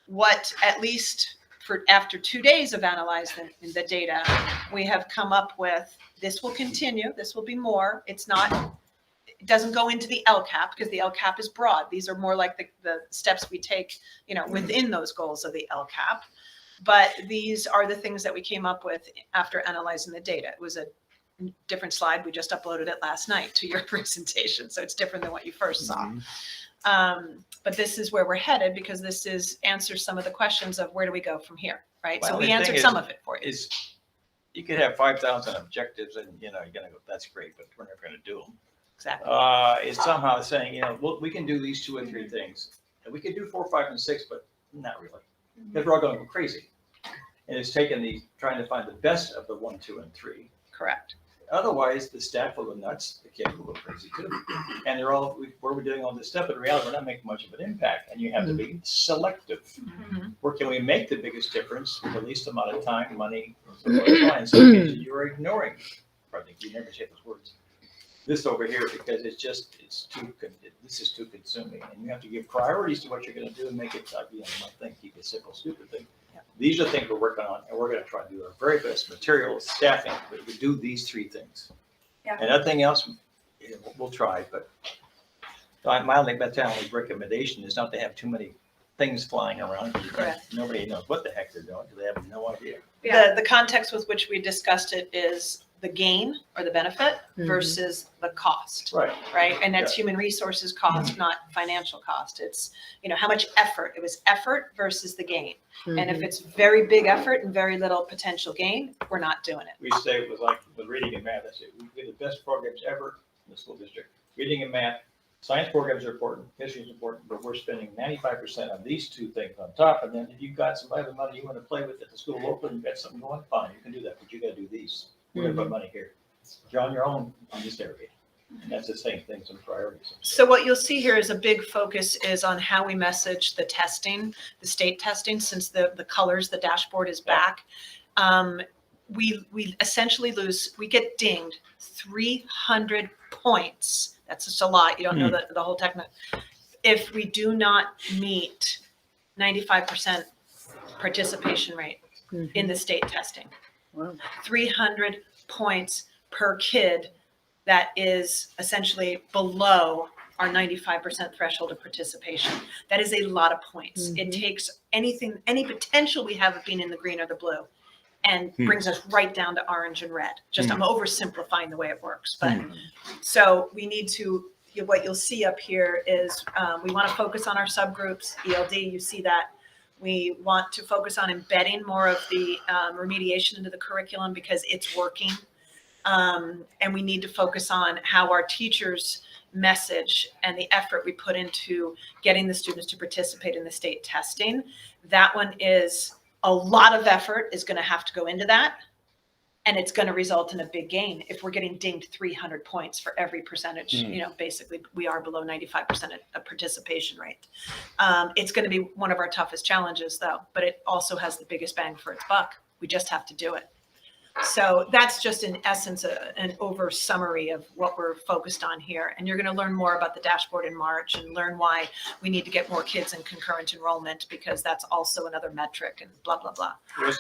what at least for after 2 days of analyzing the data, we have come up with. This will continue, this will be more. It doesn't go into the LCAP because the LCAP is broad. These are more like the steps we take, within those goals of the LCAP. But these are the things that we came up with after analyzing the data. It was a different slide. We just uploaded it last night to your presentation, so it's different than what you first saw. But this is where we're headed because this answers some of the questions of where do we go from here, right? So Well, we the answered thing some is- of it for you. Is, you could have 5,000 objectives and, you're gonna go, that's great, but we're never gonna do them. Exactly. Is somehow saying, we can do these 2 or 3 things. And we could do 4, 5, and 6, but not really. Because we're all gonna go crazy. And it's trying to find the best of the 1, 2, and 3. Correct. Otherwise, the staff will go nuts, the kids will go crazy too. And they're all, where we're doing all this stuff, but in reality, we're not making much of an impact, and you have to be selective. Mhm. Where can we make the biggest difference with the least amount of time, money, and some cases you're ignoring. I think you never say those words. This over here, because this is too consuming, and you have to give priorities to what you're gonna do and make it, my thing, keep it simple, stupid thing. Yeah. These are things we're working on, and we're gonna try to do our very best, materials, staffing, but we do these 3 things. Yeah. And nothing else, we'll try, but my only recommendation is not to have too many things flying around. Because Correct. nobody knows what the heck they're doing, because they have no idea. Yeah. The context with which we discussed it is the gain or the benefit versus the cost, Right. right? And that's human resources cost, not financial cost. It's, how much effort. It was effort versus the gain. And if it's very big effort and very little potential gain, we're not doing it. We say it was like with reading and math, that's it. We get the best programs ever in the school district. Reading and math, science programs are important, history is important, but we're spending 95% on these 2 things on top. And then if you've got some other money you want to play with at the school locally, you've got something you want, fine, you can do that, but you got to do these. We're going to put money here. You're on your own on this area. And that's the same thing, some priorities. So what you'll see here is a big focus is on how we message the testing, the state testing, since the colors, the dashboard is back. We essentially we get dinged 300 points. That's just a lot. You don't know the whole technical. If we do not meet 95% participation rate in the state testing. Wow. 300 points per kid, that is essentially below our 95% threshold of participation. That is a lot of points. It takes any potential we have of being in the green or the blue and brings us right down to orange and red. Just I'm oversimplifying the way it works. But so we need to, what you'll see up here is we want to focus on our subgroups, ELD, you see that. We want to focus on embedding more of the remediation into the curriculum because it's working. And we need to focus on how our teachers message and the effort we put into getting the students to participate in the state testing. That one is a lot of effort is going to have to go into that. And it's going to result in a big gain if we're getting dinged 300 points for every percentage. You know, basically we are below 95% of participation rate. It's going to be one of our toughest challenges though, but it also has the biggest bang for its buck. We just have to do it. So that's just in essence an over summary of what we're focused on here. And you're going to learn more about the dashboard in March and learn why we need to get more kids in concurrent enrollment, because that's also another metric and blah, blah, blah. We used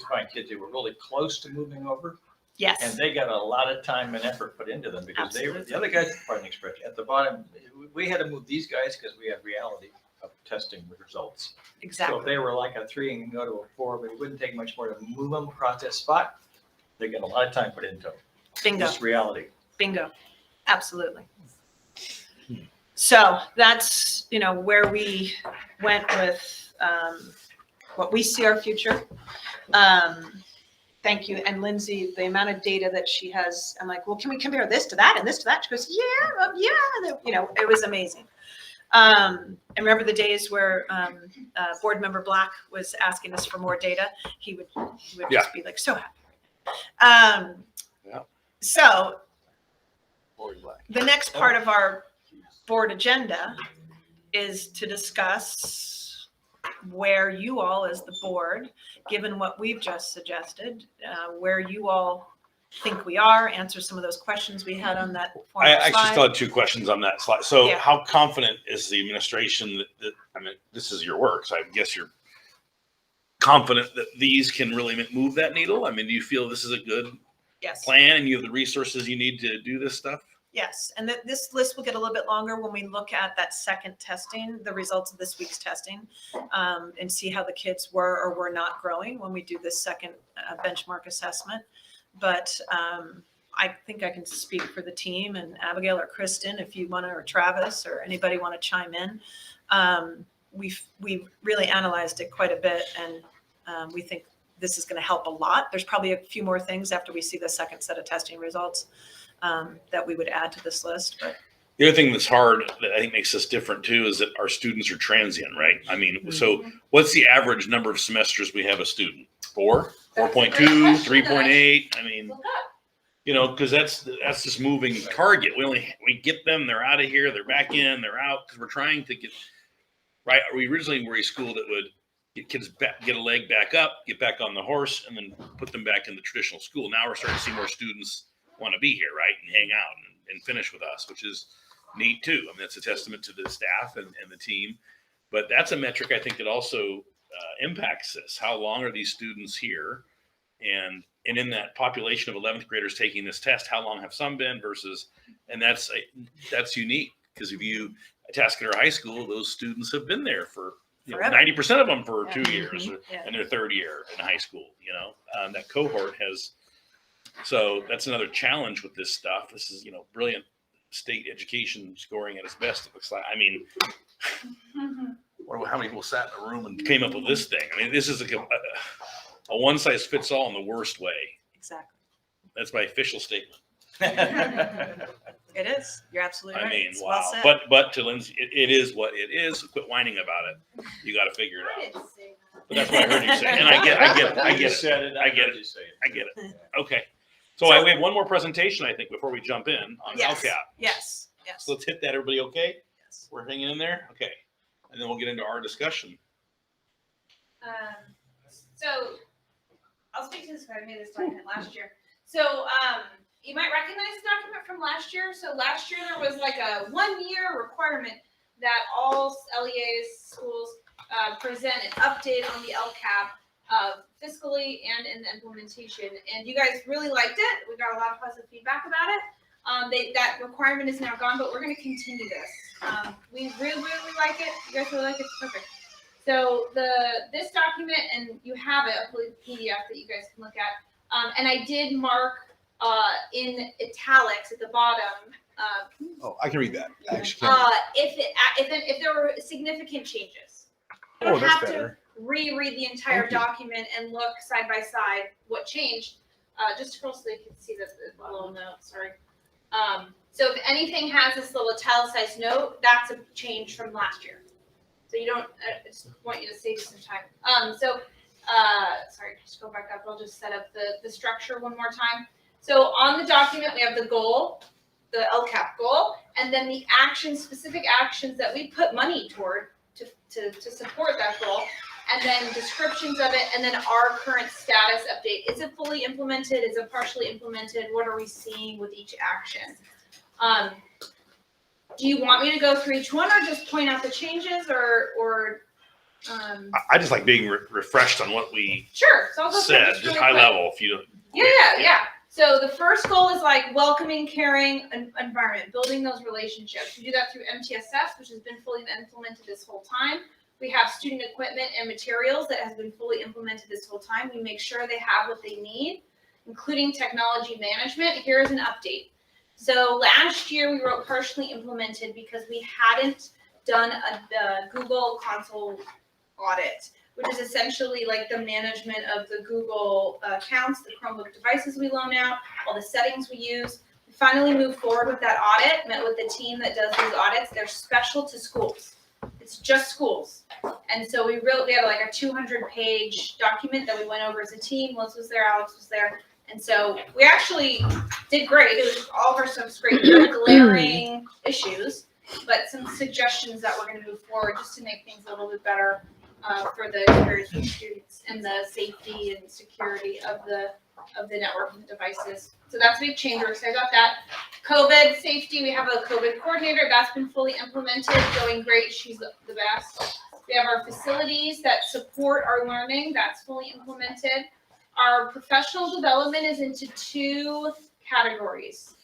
to find kids who were really close to moving over, and Yes, they got a lot of time and effort put into them because they were, the other guys, pardon the expression, at the bottom, we had to move these guys because we had reality of testing the results. So if exactly. they were like a 3 and go to a 4, but it wouldn't take much more to move them across that spot. They get a lot of time put into them. Bingo. Just reality. Bingo. Absolutely. So that's, you know, where we went with what we see our future. Thank you. And Lindsay, the amount of data that she has, I'm like, well, can we compare this to that and this to that? She goes, yeah. You know, it was amazing. And remember the days where board member Black was asking us for more data? He would just be like so happy. Yeah. So the next part of our board agenda is to discuss where you all as the board, given what we've just suggested, where you all think we are, answer some of those questions we had on that former I actually slide. still had 2 questions on that slide. So Yeah. how confident is the administration that, I mean, this is your work, so I guess you're confident that these can really move that needle? I mean, do you feel this is a good Yes. plan and you have the resources you need to do this stuff? Yes, and this list will get a little bit longer when we look at that second testing, the results of this week's testing, and see how the kids were or were not growing when we do this second benchmark assessment. But I think I can speak for the team, and Abigail or Kristen, if you want to, or Travis or anybody want to chime in. We've really analyzed it quite a bit, and we think this is going to help a lot. There's probably a few more things after we see the second set of testing results that we would add to this list. But The other thing that's hard that I think makes us different too is that our students are transient, right? I mean, so what's the average number of semesters we have a student? 4, That's a great 4.2, question. 3.8? I mean, Look up. you know, because that's just moving target. We get them, they're out of here, they're back in, they're out, because we're trying to get right. We originally were a school that would get kids back, get a leg back up, get back on the horse, and then put them back in the traditional school. Now we're starting to see more students want to be here, right, and hang out and finish with us, which is neat too. I mean, that's a testament to the staff and the team. But that's a metric I think that also impacts this. How long are these students here? And in that population of 11th graders taking this test, how long have some been versus, and that's unique, because if you Tascadero High School, those students have been there for 90% of them for 2 years, and their 3rd year in high school. You know, that cohort has. So that's another challenge with this stuff. This is, you know, brilliant state education scoring at its best. It looks like. I mean, how many people sat in a room and came up with this thing? I mean, this is like a one size fits all in the worst way. exactly, That's my official statement. it is. You're absolutely right. I mean, It's wow. well said. But to Lindsay, it is what it is. Quit whining about it. You got to figure it I out. didn't say that. But that's what I heard you say, and I get it. I You get just it. said it. I get heard it. you say it. I get it. Okay. So we have one more presentation, I think, before we jump in on Yes. LCAP. Yes. Yes. So let's hit that. Everybody okay? Yes. We're hanging in there? Okay. And then we'll get into our discussion. So I'll speak to this because I made this document last year. So you might recognize the document from last year. So last year there was like a 1-year requirement that all LEAs schools present an update on the LCAP fiscally and in the implementation. And you guys really liked it. We got a lot of positive feedback about it. That requirement is now gone, but we're going to continue this. We really, really like it. You guys really like it. It's perfect. So this document, and you have it, hopefully the PDF that you guys can look at. And I did mark in italics at the bottom. Oh, I can read that. I actually can. If there were significant changes. You Oh, don't that's have to better. reread the entire Thank you. document and look side by side what changed. Just scroll so you can see the little note. Sorry. So if anything has this little italicized note, that's a change from last year. So you don't. I just want you to save some time. So sorry, just go back up. I'll just set up the structure one more time. So on the document, we have the goal, the LCAP goal, and then the actions, specific actions that we put money toward to support that goal, and then descriptions of it, and then our current status update. Is it fully implemented? Is it partially implemented? What are we seeing with each action? Do you want me to go through each one or just point out the changes or I just like being refreshed on what we sure. So I'll go through said, this just really high quick. level. If you don't, Yeah. So the first goal is like welcoming, caring environment, building those relationships. We do that through MTSS, which has been fully implemented this whole time. We have student equipment and materials that has been fully implemented this whole time. We make sure they have what they need, including technology management. Here's an update. So last year we wrote partially implemented because we hadn't done a Google Console audit, which is essentially like the management of the Google accounts, the Chromebook devices we loan out, all the settings we use. We finally moved forward with that audit, met with the team that does these audits. They're special to schools. It's just schools. And so we had like a 200-page document that we went over as a team. Liz was there, Alex was there. And so we actually did great. It was just all of our stuff's great. No glaring issues, but some suggestions that we're going to move forward just to make things a little bit better for the experience for students and the safety and security of the network and the devices. So that's a big change. We're excited about that. COVID safety, we have a COVID coordinator. That's been fully implemented, going great. She's the best. We have our facilities that support our learning. That's fully implemented. Our professional development is into 2 categories.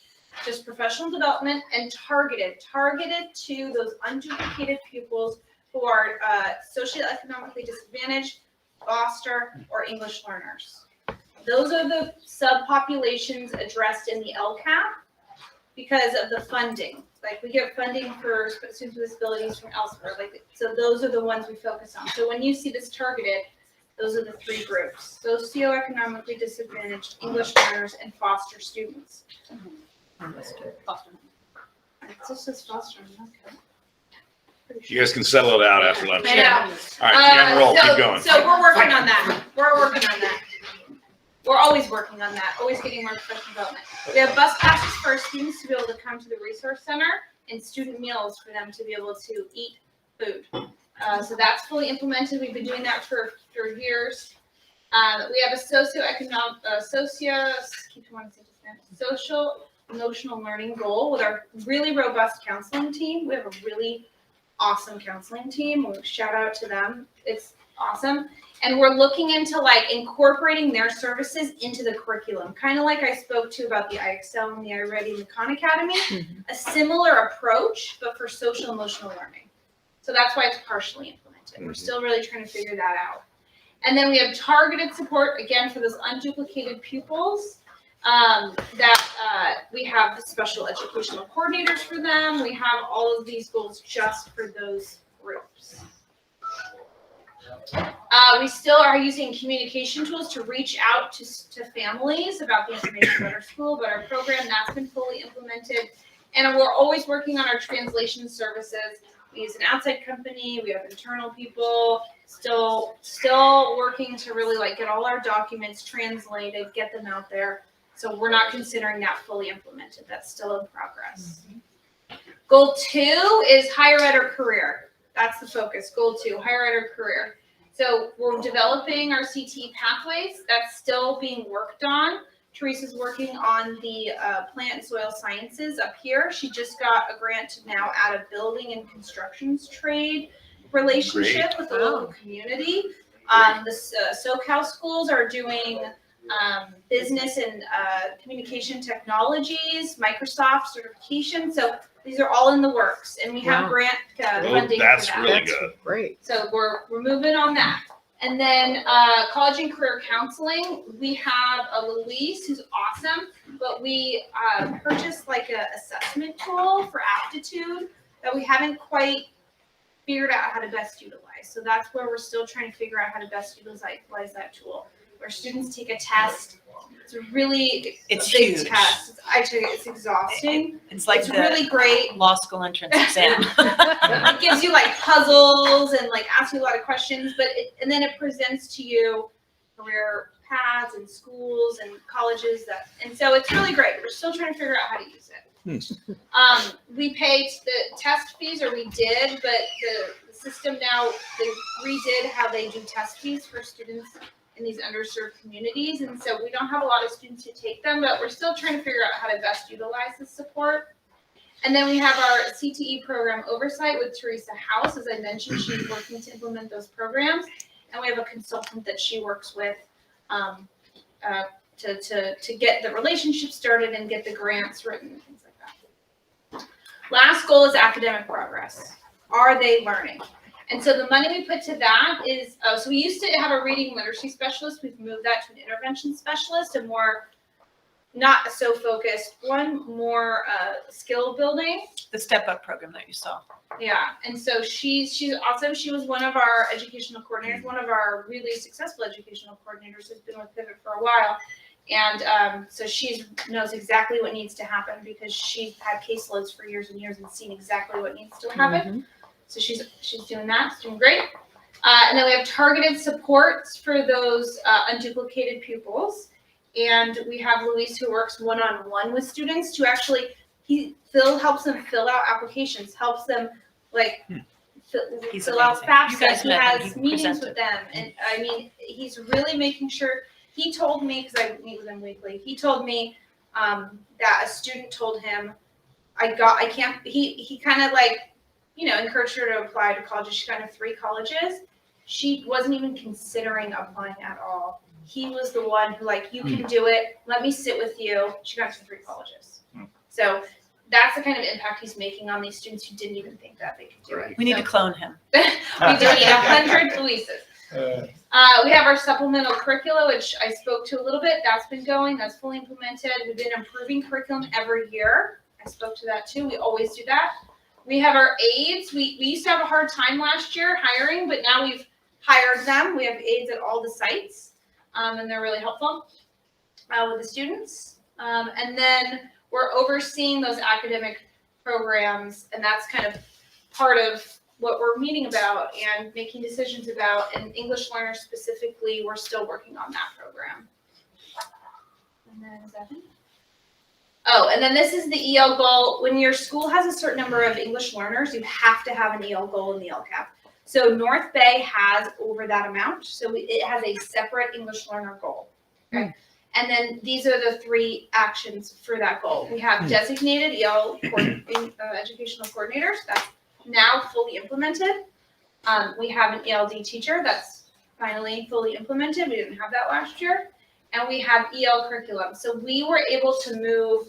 Just professional development and targeted to those unduplicated pupils who are socioeconomically disadvantaged, foster, or English learners. Those are the subpopulations addressed in the LCAP because of the funding. Like we get funding for students with disabilities from elsewhere. So those are the ones we focus on. So when you see this targeted, those are the 3 groups: socioeconomically disadvantaged, English learners, and foster students. It's just says foster. Okay. you guys can settle it out after lunch. I know. All right, you're on a roll. So- Keep going. So we're working on that. We're always working on that, always getting more professional development. We have bus passes for our students to be able to come to the resource center and student meals for them to be able to eat food. So that's fully implemented. We've been doing that for years. We have a social emotional learning goal with our really robust counseling team. We have a really awesome counseling team. We'll shout out to them. It's awesome. And we're looking into like incorporating their services into the curriculum, kind of like I spoke to about the IXL and the iReady and the Khan Academy, a similar approach, but for social emotional learning. So that's why it's partially implemented. We're still really trying to figure that out. And then we have targeted support, again, for those unduplicated pupils that we have the special educational coordinators for them. We have all of these goals just for those groups. We still are using communication tools to reach out to families about the information about our school, about our program. That's been fully implemented. And we're always working on our translation services. We use an outside company. We have internal people still working to really like get all our documents translated, get them out there. So we're not considering that fully implemented. That's still in progress. Goal 2 is higher ed or career. That's the focus. Goal 2, higher ed or career. So we're developing our CTE pathways. That's still being worked on. Teresa's working on the plant and soil sciences up here. She just got a grant to now add a building and constructions trade relationship with the local community. The SoCal schools are doing business and communication technologies, Microsoft certification. So these are all in the works, and we have grant funding That's for that. really good. Great. So we're moving on that. And then college and career counseling, we have a Louise who's awesome, but we purchased like a assessment tool for aptitude that we haven't quite figured out how to best utilize. So that's where we're still trying to figure out how to best utilize that tool. where students take a test. It's a really It's big huge. test. I took it. It's exhausting. It's like It's the really great. law school entrance exam. It gives you like puzzles and like asks you a lot of questions, and then it presents to you career paths and schools and colleges and so it's really great. We're still trying to figure out how to use it. We paid the test fees, or we did, but the system now, they redid how they do test fees for students in these underserved communities, and so we don't have a lot of students who take them, but we're still trying to figure out how to best utilize this support. And then we have our CTE program oversight with Teresa House. As I mentioned, she's working to implement those programs, and we have a consultant that she works with to get the relationship started and get the grants written and things like that. Last goal is academic progress. Are they learning? And so the money we put to that is, so we used to have a reading literacy specialist. We've moved that to an intervention specialist, a more not so focused one, more skill building. The step up program that you saw. Yeah, and so she's awesome. She was one of our educational coordinators, one of our really successful educational coordinators who's been with Pivot for a while. And so she knows exactly what needs to happen because she's had caseloads for years and years and seen exactly what needs to happen. So she's doing that. It's doing great. And then we have targeted supports for those unduplicated pupils. And we have Luis who works one-on-one with students to actually, Phil helps them fill out applications, helps them like fill out amazing. FAFSA. You guys He met him. has He meetings presented. with them. And I mean, he's really making sure, he told me, because I meet with him weekly, he told me that a student told him, he kind of like, encouraged her to apply to colleges. She got into 3 colleges. She wasn't even considering applying at all. He was the one who you can do it. Let me sit with you. She got into 3 colleges. So that's the kind of impact he's making on these students who didn't even think that they could do it. We need to clone him. We do need 100 Luises. We have our supplemental curricula, which I spoke to a little bit. That's been going. That's fully implemented. We've been improving curriculum every year. I spoke to that too. We always do that. We have our aides. We used to have a hard time last year hiring, but now we've hired them. We have aides at all the sites, and they're really helpful with the students. And then we're overseeing those academic programs, and that's kind of part of what we're meeting about and making decisions about. And English learners specifically, we're still working on that program. And then is that it? Oh, and then this is the EL goal. When your school has a certain number of English learners, you have to have an EL goal in the LCAP. So North Bay has over that amount. So it has a separate English learner goal. Okay. And then these are the 3 actions for that goal. We have designated EL educational coordinators. That's now fully implemented. We have an ELD teacher. That's finally fully implemented. We didn't have that last year. And we have EL curriculum. So we were able to move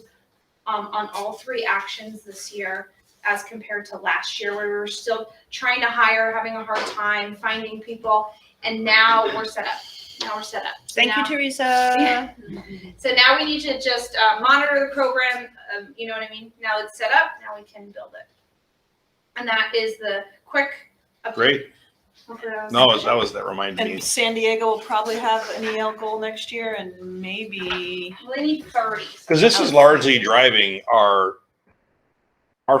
on all 3 actions this year as compared to last year, where we were still trying to hire, having a hard time finding people. And now we're set up. Thank you, Teresa. Yeah. So now we need to just monitor the program. You know what I mean? Now it's set up. Now we can build it. And that is the quick update. Great. Hopefully that was No, that reminded me. And San Diego will probably have an EL goal next year, and maybe Well, they need 30. Because this is largely driving our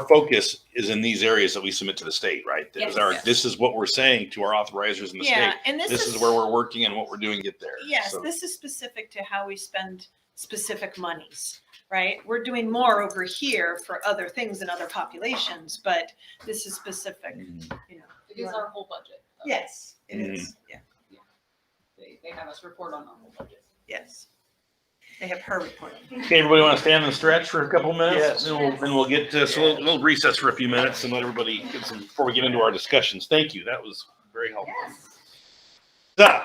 focus is in these areas that we submit to the state, right? Yes. This is what we're saying to our authorizers in the state. and This is where we're working and what we're doing to get there. Yes, So- this is specific to how we spend specific monies, right? We're doing more over here for other things and other populations, but this is specific, It is our whole budget. though. Yes, it is. Yeah, They have us report on our whole budget. yes. They have her reporting. Okay, everybody want to stand and stretch for a couple minutes? Yes. Then we'll get to, so we'll recess for a few minutes and let everybody get some, before we get into our discussions. Thank you. That was very helpful. Yes. So,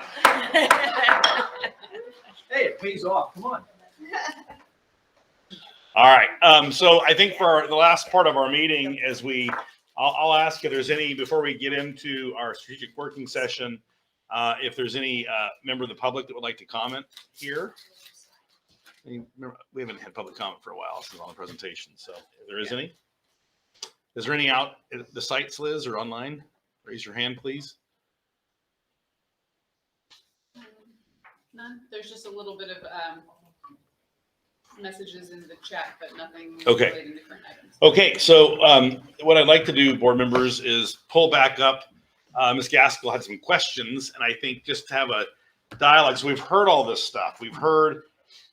Hey, it pays off. Come on. all right. So I think for the last part of our meeting, I'll ask if there's any, before we get into our strategic working session, if there's any member of the public that would like to comment here. We haven't had public comment for a while since on the presentation. So if there is any, is there any out at the sites, Liz, or online? Raise your hand, please. None, there's just a little bit of, messages in the chat, but nothing Okay. relating to current items. Okay, so what I'd like to do, board members, is pull back up. Ms. Gaskell had some questions, and I think just to have a dialogue. So we've heard all this stuff. We've heard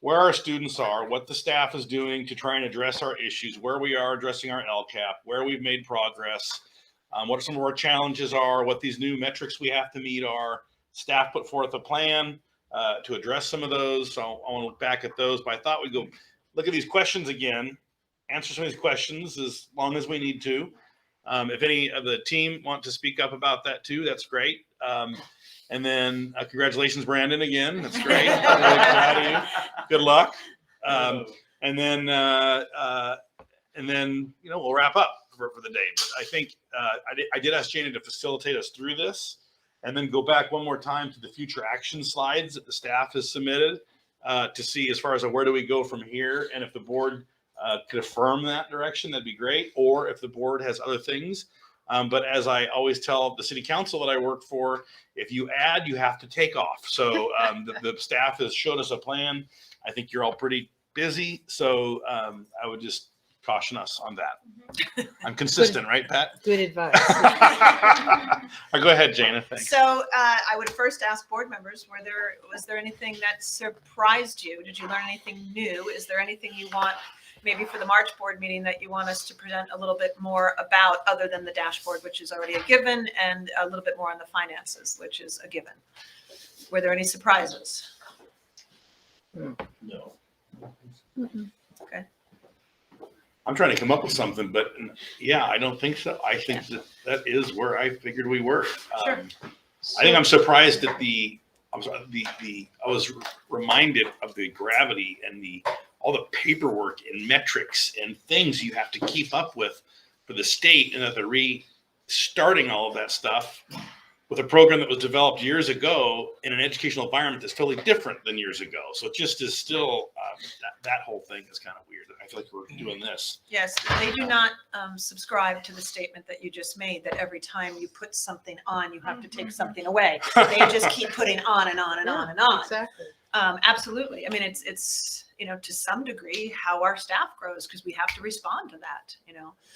where our students are, what the staff is doing to try and address our issues, where we are addressing our LCAP, where we've made progress, what some of our challenges are, what these new metrics we have to meet are. Staff put forth a plan to address some of those. So I want to look back at those, but I thought we'd go look at these questions again, answer some of these questions as long as we need to. If any of the team want to speak up about that too, that's great. And then congratulations, Brandon, again. That's great. Really proud of you. Good luck. And then we'll wrap up for the day. But I think I did ask Jana to facilitate us through this, and then go back one more time to the future action slides that the staff has submitted to see as far as where do we go from here, and if the board could affirm that direction, that'd be great. Or if the board has other things. But as I always tell the city council that I work for, if you add, you have to take off. So the staff has showed us a plan. I think you're all pretty busy. So I would just caution us on that. I'm consistent, right, Pat? Good advice. Or go ahead, Jana. Thanks. So I would first ask board members, was there anything that surprised you? Did you learn anything new? Is there anything you want maybe for the March board meeting that you want us to present a little bit more about, other than the dashboard, which is already a given, and a little bit more on the finances, which is a given? Were there any surprises? No. Okay. I'm trying to come up with something, but yeah, I don't think so. I think that is where I figured we were. Sure. I think I'm surprised at I was reminded of the gravity and all the paperwork and metrics and things you have to keep up with for the state, and that they're restarting all of that stuff with a program that was developed years ago in an educational environment that's totally different than years ago. So it just is still, that whole thing is kind of weird. I feel like we're doing this. Yes, they do not subscribe to the statement that you just made, that every time you put something on, you have to take something away. They just keep putting on and on and on and on. Exactly. Absolutely. I mean, it's to some degree how our staff grows, because we have to respond to that,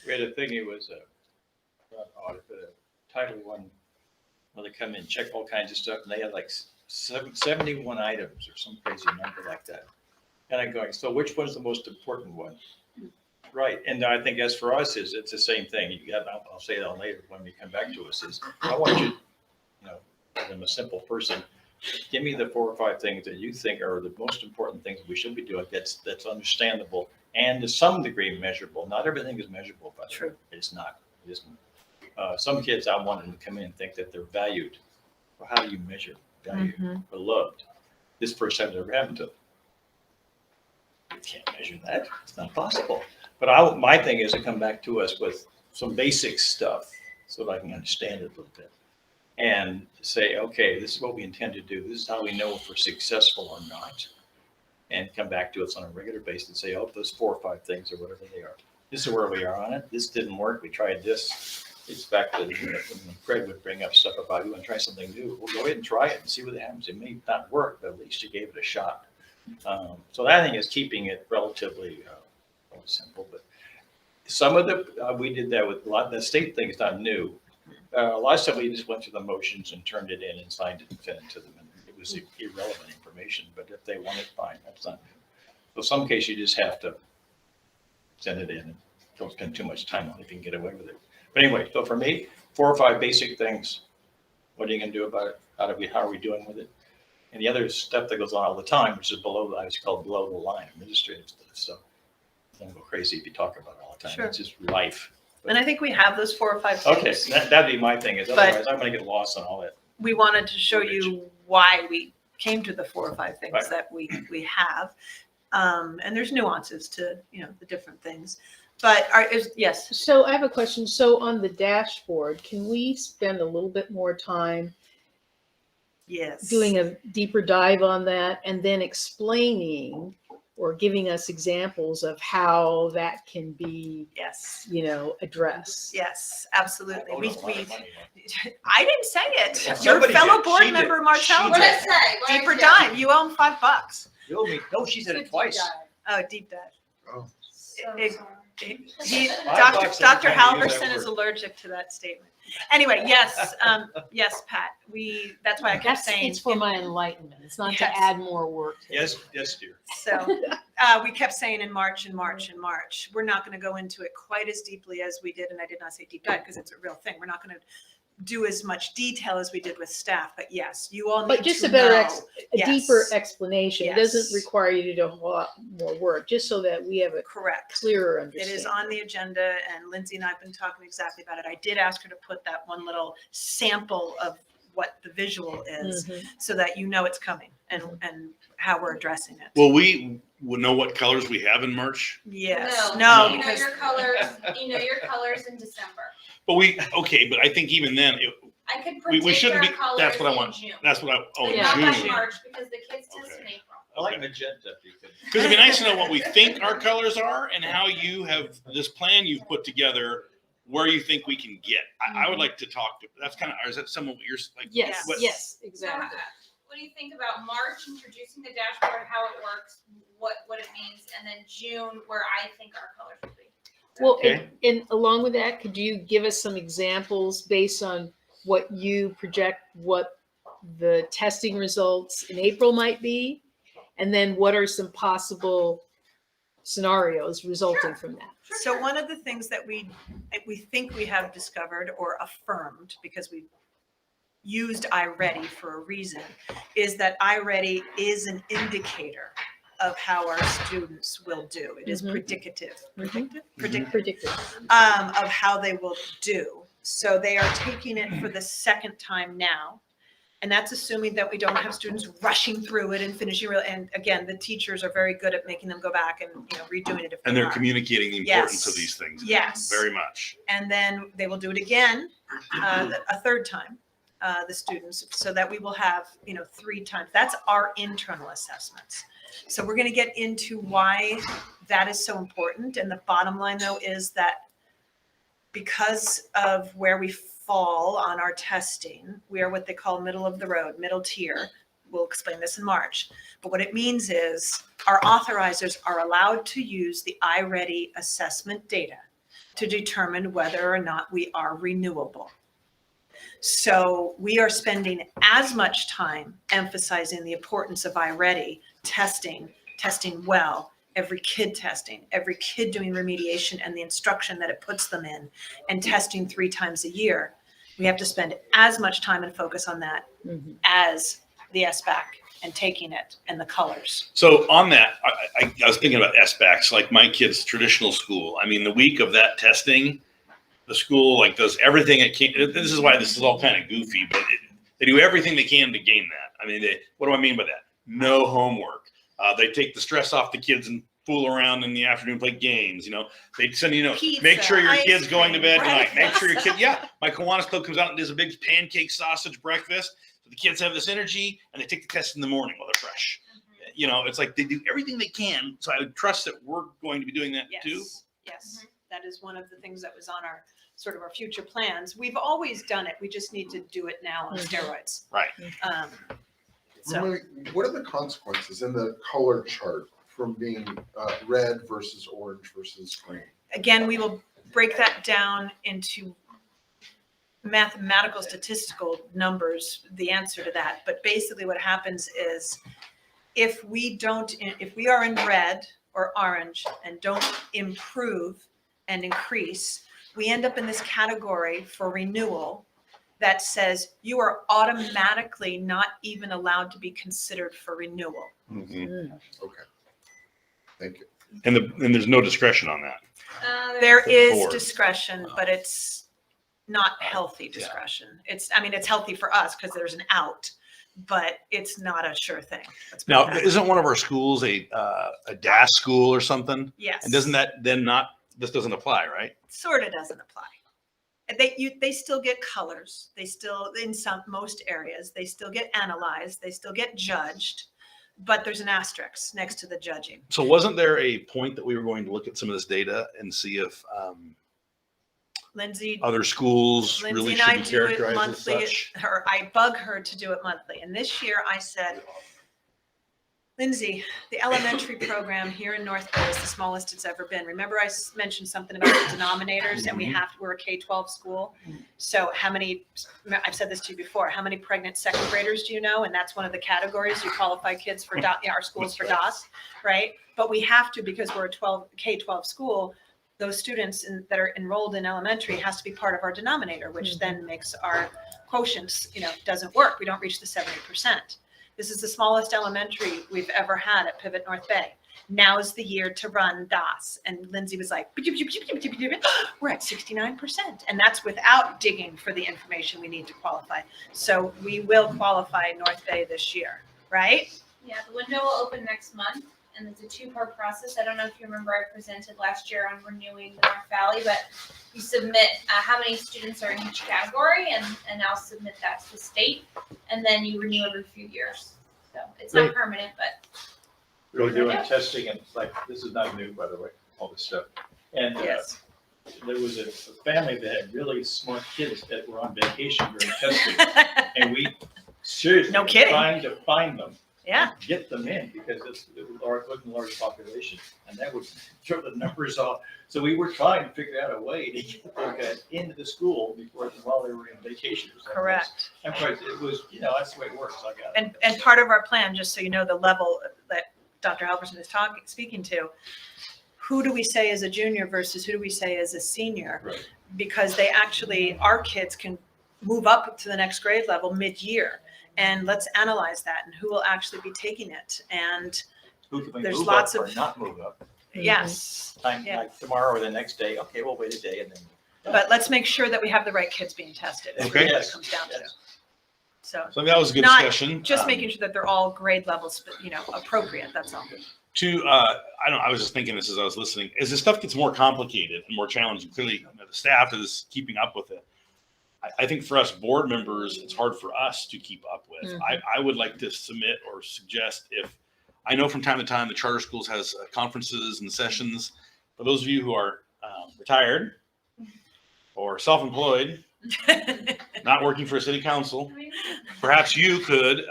We had a thing, it was not audit, but a Title I, where they come in, check all kinds of stuff, and they had like 71 items or some crazy number like that. And I'm going, so which one's the most important one? Right. And I think as for us, it's the same thing. I'll say that later when we come back to us, is I want you, I'm a simple person. Give me the 4 or 5 things that you think are the most important things we should be doing. That's understandable and to some degree measurable. Not everything is measurable, by the way. True. It's not. It isn't. Some kids, I want them to come in and think that they're valued. Well, how do you measure value? Or loved? This first time it ever happened to them. You can't measure that. It's not possible. But my thing is to come back to us with some basic stuff so that I can understand it a little bit. And say, okay, this is what we intend to do. This is how we know if we're successful or not. And come back to us on a regular basis and say, oh, those 4 or 5 things or whatever they are. This is where we are on it. This didn't work. We tried this. It's back to when Craig would bring up stuff about, you want to try something new. We'll go ahead and try it and see what happens. It may not work, but at least you gave it a shot. So that thing is keeping it relatively simple. But some of we did that with a lot. The state thing is not new. A lot of stuff we just went through the motions and turned it in and signed it and sent it to them. And it was irrelevant information, but if they want it, fine. That's not new. So some case you just have to send it in and don't spend too much time on it if you can get away with it. But anyway, so for me, 4 or 5 basic things. What are you going to do about it? How are we doing with it? And the other stuff that goes on all the time, which is I was called below the line, administrative stuff. So don't go crazy if you talk about it all the time. Sure. It's just life. And I think we have those 4 or 5 Okay, things. that'd be my thing. Is otherwise I'm going to get lost on all that. We wanted to show you why we came to the 4 or 5 things Right. that we have. And there's nuances to, the different things. But yes. So I have a question. So on the dashboard, can we spend a little bit more time Yes. doing a deeper dive on that and then explaining or giving us examples of how that can be, Yes, addressed. yes, absolutely. I owe We, a lot of we, money. I didn't say it. Well, Your somebody fellow did. board She did. member Martell She What did I did. say? What did I Deeper do? dive, you owe him $5. You owe me, no, she said it twice. Oh, deep dive. Oh. So It- sorry. He, $5 Dr. every Dr. time you use that Halverson is word. allergic to that statement. Anyway, yes, yes, Pat, that's why I kept That's, saying. it's for my enlightenment. It's not Yes. to add more work. to Yes, it. yes, dear. So we kept saying in March and March and March, we're not going to go into it quite as deeply as we did. And I did not say deep dive because it's a real thing. We're not going to do as much detail as we did with staff. But yes, you all need But just to a better, know. a deeper Yes. explanation. It Yes. doesn't require you to do a whole lot more work, just so that we have a Correct. clearer It understanding. is on the agenda and Lindsay and I have been talking exactly about it. I did ask her to put that one little sample of what the visual is Mhm. so that you know it's coming and how we're addressing it. Will we know what colors we have in March? Yes, No, no, you know because your colors. You know your colors in December. But but I think even then, I could we predict shouldn't our be, colors that's what I in want. June. That's what But in not by June. March because the kids test in Okay. April. I like magenta because. Because it'd be nice to know what we think our colors are and how you have this plan you've put together, where you think we can get. I would like to talk to, that's kind of, or is that some of what you're like? Yes, what- yes, So exactly. what do you think about March, introducing the dashboard, how it works, what it means, and then June, where I think our colors will be? Well, Okay. and along with that, could you give us some examples based on what you project, what the testing results in April might be? And then what are some possible scenarios resulting from that? so one of the things that we think we have discovered or affirmed because we used iReady for a reason is that iReady is an indicator of how our students will do. It is Mhm. predictive, Mhm. predictive Predicted. of how they will do. So they are taking it for the second time now. And that's assuming that we don't have students rushing through it and finishing. And again, the teachers are very good at making them go back and redoing it if they And they're are. communicating the importance of Yes. these things. Yes. Very much. And then they will do it again, a third time, the students, so that we will have, 3 times. That's our internal assessments. So we're going to get into why that is so important. And the bottom line, though, is that because of where we fall on our testing, we are what they call middle of the road, middle tier. We'll explain this in March. But what it means is our authorizers are allowed to use the iReady assessment data to determine whether or not we are renewable. So we are spending as much time emphasizing the importance of iReady, testing well, every kid testing, every kid doing remediation and the instruction that it puts them in, and testing 3 times a year. We have to spend as much time and focus on that Mhm. as the SBAC and taking it and the colors. So on that, I was thinking about SBACs, like my kid's traditional school. I mean, the week of that testing, the school like does everything it can. This is why this is all kind of goofy, but they do everything they can to gain that. I mean, what do I mean by that? No homework. They take the stress off the kids and fool around in the afternoon, play games. They send Pizza, make sure your ice kid's going to cream, bed tonight. Make sure your breakfast. kid. Yeah, my Kiwanis Club comes out and does a big pancake sausage breakfast. So the kids have this energy, and they take the test in the morning while they're fresh. It's like they do everything they can. So I would trust that we're going to be doing that too. Yes, that is one of the things that was on our future plans. We've always done it. We just need to do it now on Mhm. steroids. Right. So What are the consequences in the color chart from being red versus orange versus green? again, we will break that down into mathematical statistical numbers, the answer to that. But basically what happens is if we are in red or orange and don't improve and increase, we end up in this category for renewal that says you are automatically not even allowed to be considered for renewal. Mhm. Okay. Thank you. And there's no discretion on that. There is Board. discretion, but it's not healthy discretion. It's healthy for us because there's an out, but it's not a sure thing. Let's put it Now, that way. isn't one of our schools a DAS school or something? Yes. And doesn't that then not? This doesn't apply, right? Sort of doesn't apply. They still get colors. They still, in most areas, they still get analyzed. They still get judged. but there's an asterisk next to the judging. So wasn't there a point that we were going to look at some of this data and see if Lindsay other schools Lindsay really and I should be do it characterized as monthly. such? I bug her to do it monthly. And this year I said, Lindsay, the elementary program here in North Bay is the smallest it's ever been. Remember I mentioned something about the denominators and we're a K-12 school. So how many, I've said this to you before, how many pregnant second graders do you know? And that's one of the categories you qualify kids for our schools for DOS, right? But we have to, because we're a K-12 school, those students that are enrolled in elementary has to be part of our denominator, which then makes our quotients, doesn't work. We don't reach the 70%. This is the smallest elementary we've ever had at Pivot North Bay. Now is the year to run DOS. And Lindsay was like, we're at 69%. And that's without digging for the information we need to qualify. So we will qualify North Bay this year, right? Yeah, the window will open next month, and it's a two-part process. I don't know if you remember, I presented last year on renewing the North Valley, but you submit how many students are in each category, and I'll submit that to the state, and then you renew every few years. So it's not permanent, but We were doing testing and like, this is not new, by the way, all this stuff. And Yes. there was a family that had really smart kids that were on vacation during testing. And we seriously No were kidding. trying to find them, Yeah. get them in because it was a large population and that would throw the numbers off. So we were trying to figure out a way to get those guys into the school while they were in vacation. Correct. I'm sorry, it was, that's the way it works. I got it. And part of our plan, just so you know, the level that Dr. Halverson is speaking to, who do we say is a junior versus who do we say is a senior? Right. Because they actually, our kids can move up to the next grade level mid-year. And let's analyze that and who will actually be taking it. And Who can we there's move lots up or of- not move up? yes, Time, Yeah. like tomorrow or the next day, okay, we'll wait a day and then. but let's make sure that we have the right kids being tested. Is Okay. what it comes down to. Yes. So So that was a good Not discussion. just making sure that they're all grade levels, appropriate, that's all. I was just thinking this as I was listening. As the stuff gets more complicated and more challenging, clearly the staff is keeping up with it. I think for us board members, it's hard for us to keep up with. Mhm. I would like to submit or suggest if, I know from time to time the charter schools has conferences and sessions. For those of you who are retired or self-employed, not working for a city council, perhaps you could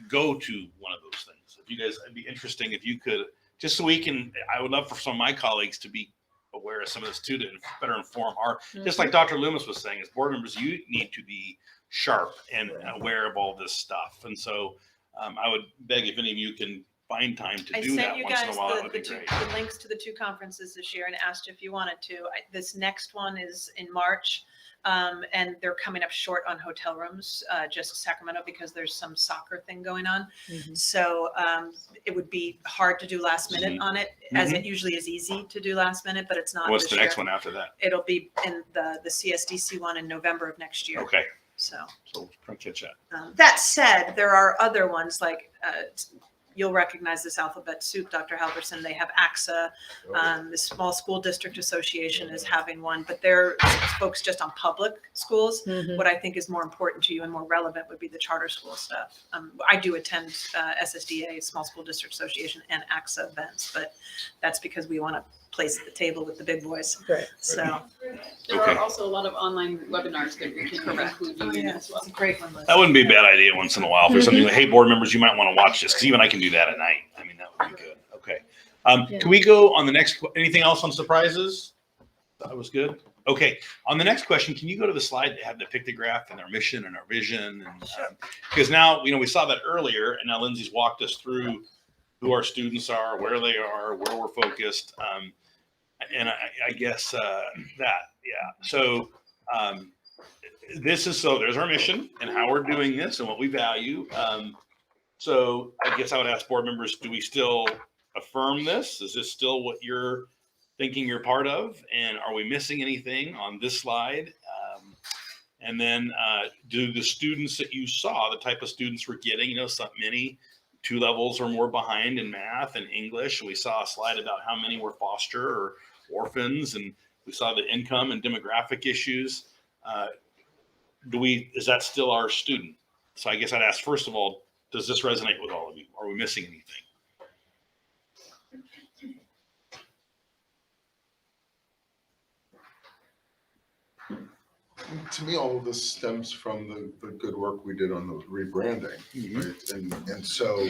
go to one of those things. If you guys, it'd be interesting if you could, just so we can, I would love for some of my colleagues to be aware of some of this too, to better inform our, just like Dr. Loomis was saying, as board members, you need to be sharp and aware of all this stuff. And so I would beg if any of you can find time to I do sent that you once in guys a while, that the would be two, great. the links to the two conferences this year and asked if you wanted to. This next one is in March. And they're coming up short on hotel rooms, just Sacramento, because there's some soccer thing going on. Mhm. So it would be hard to do last minute on it, as Mhm. it usually is easy to do last minute, but it's not What's this the next year. one after that? It'll be in the CSDC one in November of next year. Okay, So so try to catch that. that said, there are other ones like you'll recognize this alphabet soup, Dr. Halverson. They have AXA. The Small School District Association is having one, but they're focused just on public schools. Mhm. What I think is more important to you and more relevant would be the charter school stuff. I do attend SSDA, Small School District Association, and AXA events, but that's because we want to place at the table with the big boys. Right. So There Okay. are also a lot of online webinars that we can Correct. include you in as well. it's a great one. Liz. That wouldn't be a bad idea once in a while. If there's something like, hey, board members, you might want to watch this, because even I can do that at night. I mean, that would be good. Okay. Yeah. Can we go on the next, anything else on surprises? That was good. Okay. On the next question, can you go to the slide that had the pictograph and our mission and our vision? And because now, we saw that earlier, and now Lindsay's walked us through who our students are, where they are, where we're focused. And I guess that, yeah. So there's our mission and how we're doing this and what we value. So I guess I would ask board members, do we still affirm this? Is this still what you're thinking you're part of? And are we missing anything on this slide? And then do the students that you saw, the type of students we're getting, many 2 levels or more behind in math and English. We saw a slide about how many were foster or orphans, and we saw the income and demographic issues. Is that still our student? So I guess I'd ask, first of all, Does this resonate with all of you? Are we missing anything? To me, all of this stems from the good work we did on the rebranding, right? And so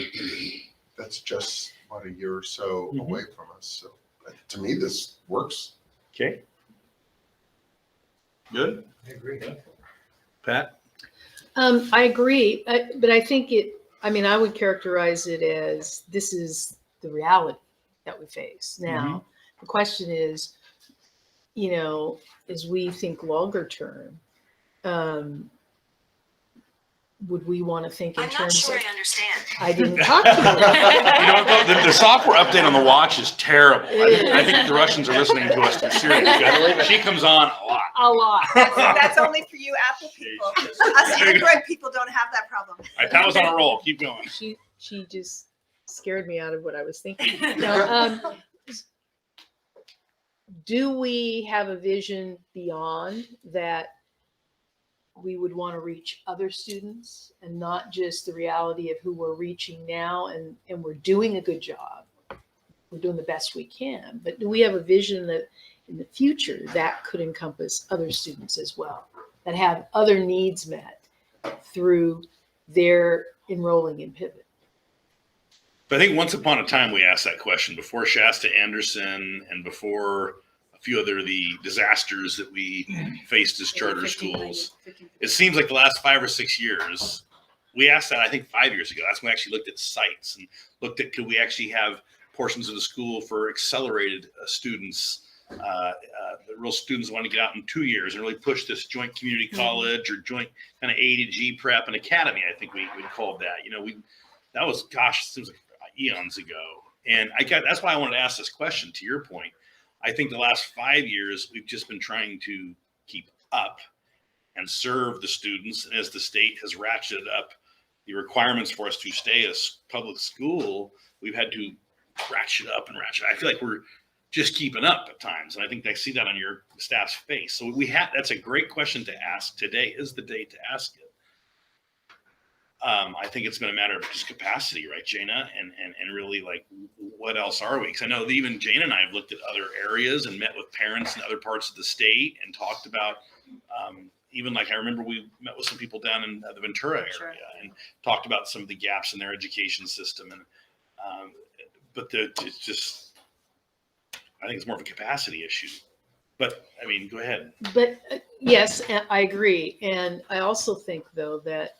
that's just about a year or so away from us. So to me, this works. Okay. Good. I agree. Pat? I agree, but I think I would characterize it as this is the reality that we face. Now, the question is, as we think longer term, would we want to think in terms of? I understand. I didn't talk to you. The software update on the watch is terrible. I think the Russians are listening to us too seriously. She comes on a lot. A lot. That's only for you Apple people. Us Android people don't have that problem. All right, Pat was on a roll. Keep going. She just scared me out of what I was thinking. No, do we have a vision beyond that we would want to reach other students and not just the reality of who we're reaching now, and we're doing a good job. We're doing the best we can, but do we have a vision that in the future that could encompass other students as well, that have other needs met through their enrolling in Pivot? But I think once upon a time we asked that question before Shasta Anderson and before a few other the disasters that we faced as charter schools. It seems like the last 5 or 6 years, we asked that, I think 5 years ago. That's when we actually looked at sites and looked at, could we actually have portions of the school for accelerated students, the real students want to get out in 2 years and really push this joint community college or joint kind of A to G prep and academy. I think we called that, that was, gosh, it seems like eons ago. And that's why I wanted to ask this question to your point. I think the last 5 years, we've just been trying to keep up and serve the students. And as the state has ratcheted up the requirements for us to stay as public school, we've had to ratchet up and ratchet. I feel like we're just keeping up at times. And I think I see that on your staff's face. So that's a great question to ask. Today is the day to ask it. I think it's been a matter of just capacity, right, Jana? And really, like, what else are we? Because I know that even Jana and I have looked at other areas and met with parents in other parts of the state and talked about, even like I remember we met with some people down in the Ventura area and talked about some of the gaps in their education system. And but it's just, I think it's more of a capacity issue. But I mean, go ahead. But yes, I agree. And I also think, though, that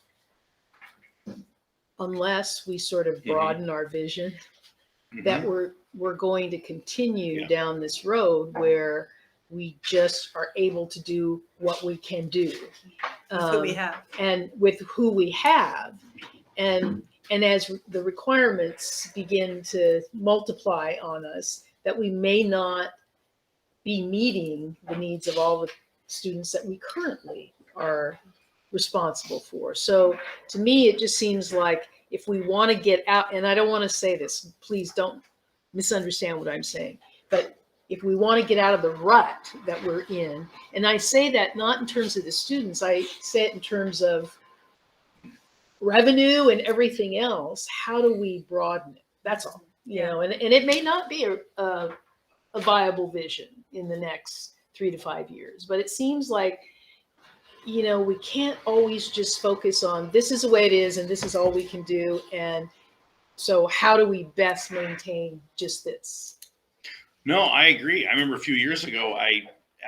unless we sort of broaden our vision, that we're going to continue down this road where we just are able to do what we can do. With who we have. And with who we have. And as the requirements begin to multiply on us, that we may not be meeting the needs of all the students that we currently are responsible for. So to me, it just seems like if we want to get out, and I don't want to say this, please don't misunderstand what I'm saying, but if we want to get out of the rut that we're in, and I say that not in terms of the students, I say it in terms of revenue and everything else, how do we broaden it? That's all, and it may not be a viable vision in the next 3 to 5 years, but it seems like, we can't always just focus on this is the way it is and this is all we can do. And so how do we best maintain just this? No, I agree. I remember a few years ago, I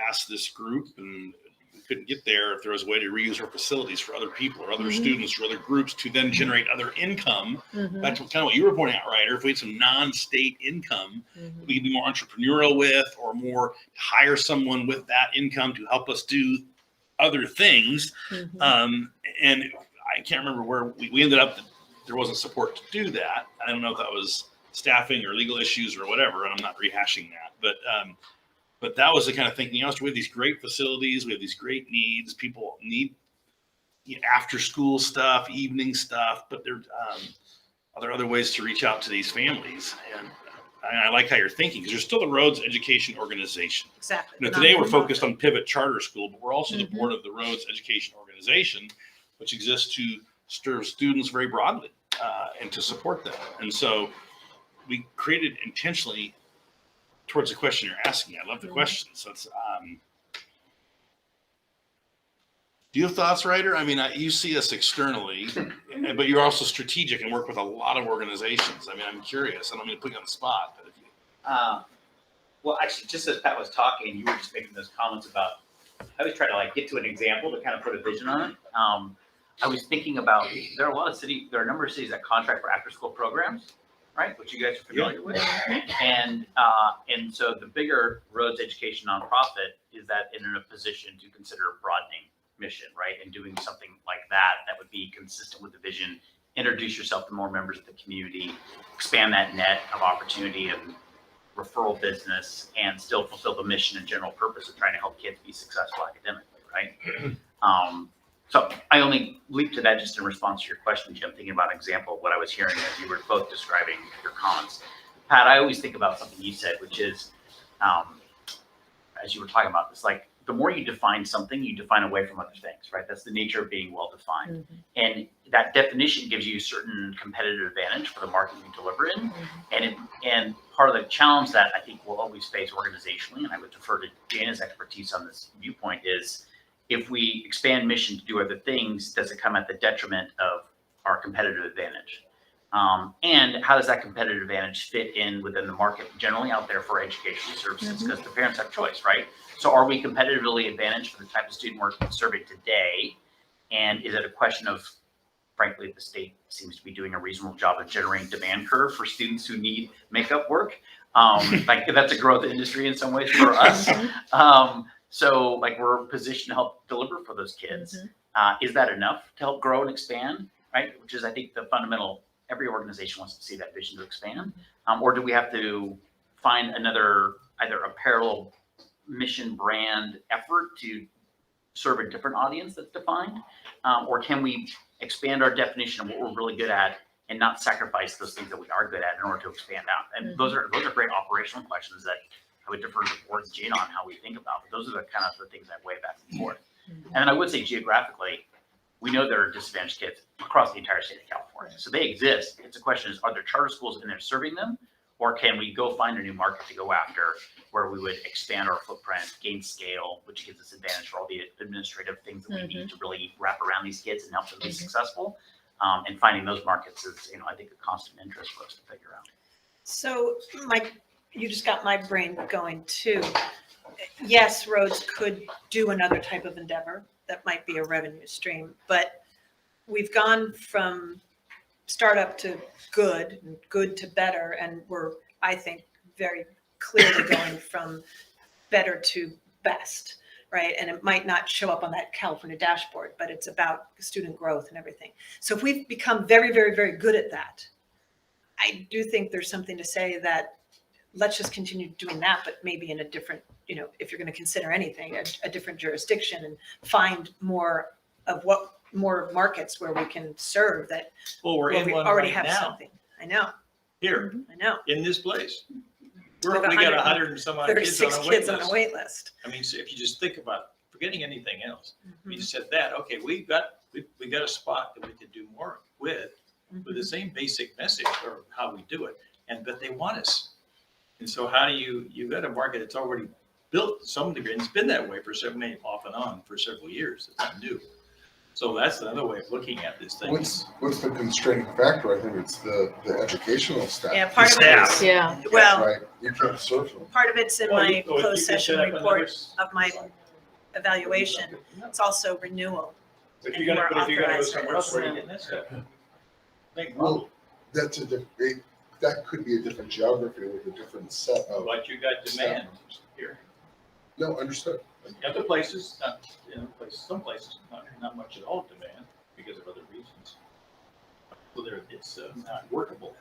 asked this group and we couldn't get there if there was a way to reuse our facilities for other people or other students or other groups to then generate other income. That's kind of what you were pointing out, right? Or if we had some non-state income, we could be more entrepreneurial with, or more hire someone with that income to help us do other things. And I can't remember where we ended up. There wasn't support to do that. I don't know if that was staffing or legal issues or whatever, and I'm not rehashing that. But that was the kind of thinking. We have these great facilities, we have these great needs. People need after school stuff, evening stuff, but there are other ways to reach out to these families. And I like how you're thinking, because there's still the Rhodes Education Organization. Exactly. Today we're focused on Pivot Charter School, but we're also the board of the Rhodes Education Organization, which exists to serve students very broadly. and to support them. And so we created intentionally towards the question you're asking. I love the question. So it's, do you have thoughts, Ryder? I mean, you see us externally, but you're also strategic and work with a lot of organizations. I mean, I'm curious. I don't mean to put you on the spot, but if you, Well, actually, just as Pat was talking, you were just making those comments about, I was trying to like get to an example to kind of put a vision on it. I was thinking about, there are a number of cities that contract for after-school programs, right? Which you guys are familiar with. And so the bigger roads education nonprofit is that in a position to consider broadening mission, right? And doing something like that would be consistent with the vision, introduce yourself to more members of the community, expand that net of opportunity and referral business, and still fulfill the mission and general purpose of trying to help kids be successful academically, right? So I only leaped to that just in response to your question, Jim, thinking about an example of what I was hearing as you were both describing your comments. Pat, I always think about something you said, which is, as you were talking about this, like the more you define something, you define away from other things, right? That's the nature of being well-defined. And that definition gives you a certain competitive advantage for the market you deliver in. And part of the challenge that I think we'll always face organizationally, and I would defer to Jana's expertise on this viewpoint, is if we expand mission to do other things, does it come at the detriment of our competitive advantage? And how does that competitive advantage fit in within the market generally out there for educational services? Because the parents have choice, right? So are we competitively advantaged for the type of student we're serving today? And is it a question of, frankly, the state seems to be doing a reasonable job of generating demand curve for students who need makeup work? Like that's a growth industry in some ways for us. So like we're positioned to help deliver for those kids. Is that enough to help grow and expand, right? Which is, I think, the fundamental, every organization wants to see that vision to expand. Or do we have to find another, either a parallel mission brand effort to serve a different audience that's defined? Or can we expand our definition of what we're really good at and not sacrifice those things that we are good at in order to expand out? And those are great operational questions that I would defer to the board's Gina on how we think about. But those are the kind of the things that weigh back and forth. And I would say geographically, we know there are disadvantaged kids across the entire state of California. So they exist. It's a question is, are there charter schools in there serving them? Or can we go find a new market to go after where we would expand our footprint, gain scale, which gives us advantage for all the administrative things that we need to really wrap around these kids and help them be successful. And finding those markets is, I think, a constant interest for us to figure out. So, Mike, you just got my brain going too. Yes, roads could do another type of endeavor that might be a revenue stream, but we've gone from startup to good, and good to better, and we're, I think, very clearly going from better to best, right? And it might not show up on that California dashboard, but it's about student growth and everything. So if we've become very, very, very good at that, I do think there's something to say that let's just continue doing that, but maybe in a different, if you're going to consider anything, a different jurisdiction, and find more markets where we can serve that. Well, we're where in we one already right have now, something. I know, here, I know. in this place. We With got 100 and some odd kids on 36 a wait kids on a list. wait list. I mean, so if you just think about forgetting anything else, we just said that, okay, we got a spot that we could do more with the same basic message or how we do it, but they want us. And so how do you've got a market that's already built to some degree, and it's been that way for off and on for several years. It's not new. So that's another way of looking at this thing. What's the constraining factor? I think it's the educational staff. Yeah, part of it Staff. is, Yeah. well, Right, you can't serve them. part of it's in Well, my you closed could session set up report another- of my evaluation. It's also renewal. If you're gonna more go authorized somewhere else, where are you rates. getting that stuff? Make Well, money, That's that could be a different geography with a different set of. but you got demand here. No, understood. Other places, some places, not much at all demand because of other reasons. So it's not workable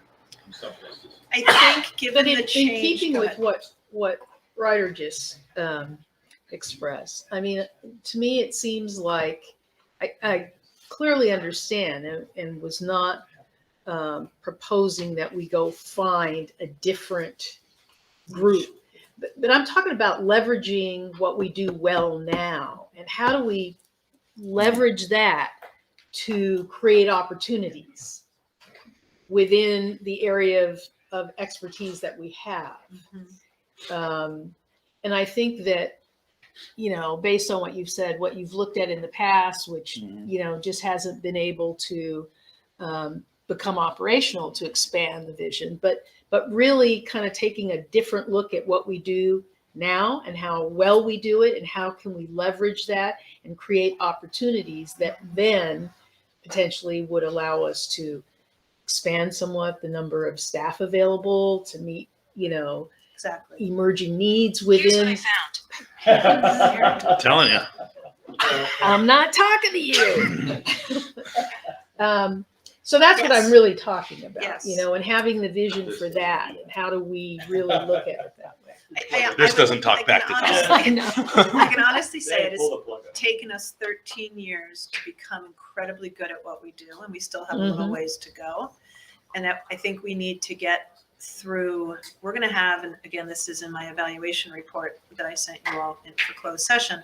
in some places. I think given But in the change. keeping go with ahead. what Ryder just expressed, I mean, to me, it seems like I clearly understand and was not proposing that we go find a different group. But I'm talking about leveraging what we do well now, and how do we leverage that to create opportunities? within the area of expertise that we have. And I think that, you know, based on what you've said, what you've looked at in the past, which, you know, just hasn't been able to become operational to expand the vision, but really kind of taking a different look at what we do now and how well we do it and how can we leverage that and create opportunities that then potentially would allow us to expand somewhat the number of staff available to meet, you know, Exactly. emerging needs within. I'm telling you. I'm not talking to you. So that's what I'm really talking about, Yes. you know, and having the vision for that and how do we really look at it that way. This doesn't talk back to Tom. I know. I can honestly say it has Pull the plug out. taken us 13 years to become incredibly good at what we do, and we still have a little ways to go. And I think we need to get through, we're going to have, and again, this is in my evaluation report that I sent you all in for closed session.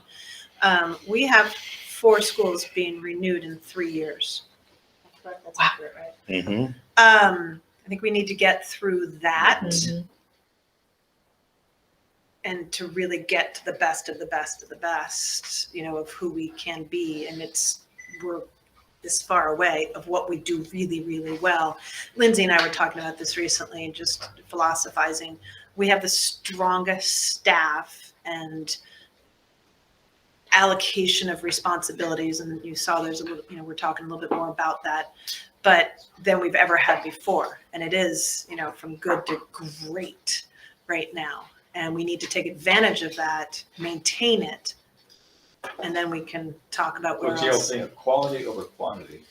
We have 4 schools being renewed in 3 years. That's accurate, right? Mm-hmm. I think we need to get through that Mhm. and to really get to the best of the best of the best, you know, of who we can be. And we're this far away of what we do really, really well. Lindsay and I were talking about this recently, just philosophizing. We have the strongest staff and allocation of responsibilities, and you saw there's a little, you know, we're talking a little bit more about that, but than we've ever had before. And it is, you know, from good to great right now. And we need to take advantage of that, maintain it, and then we can talk about where What's the old else. thing of quality over quantity?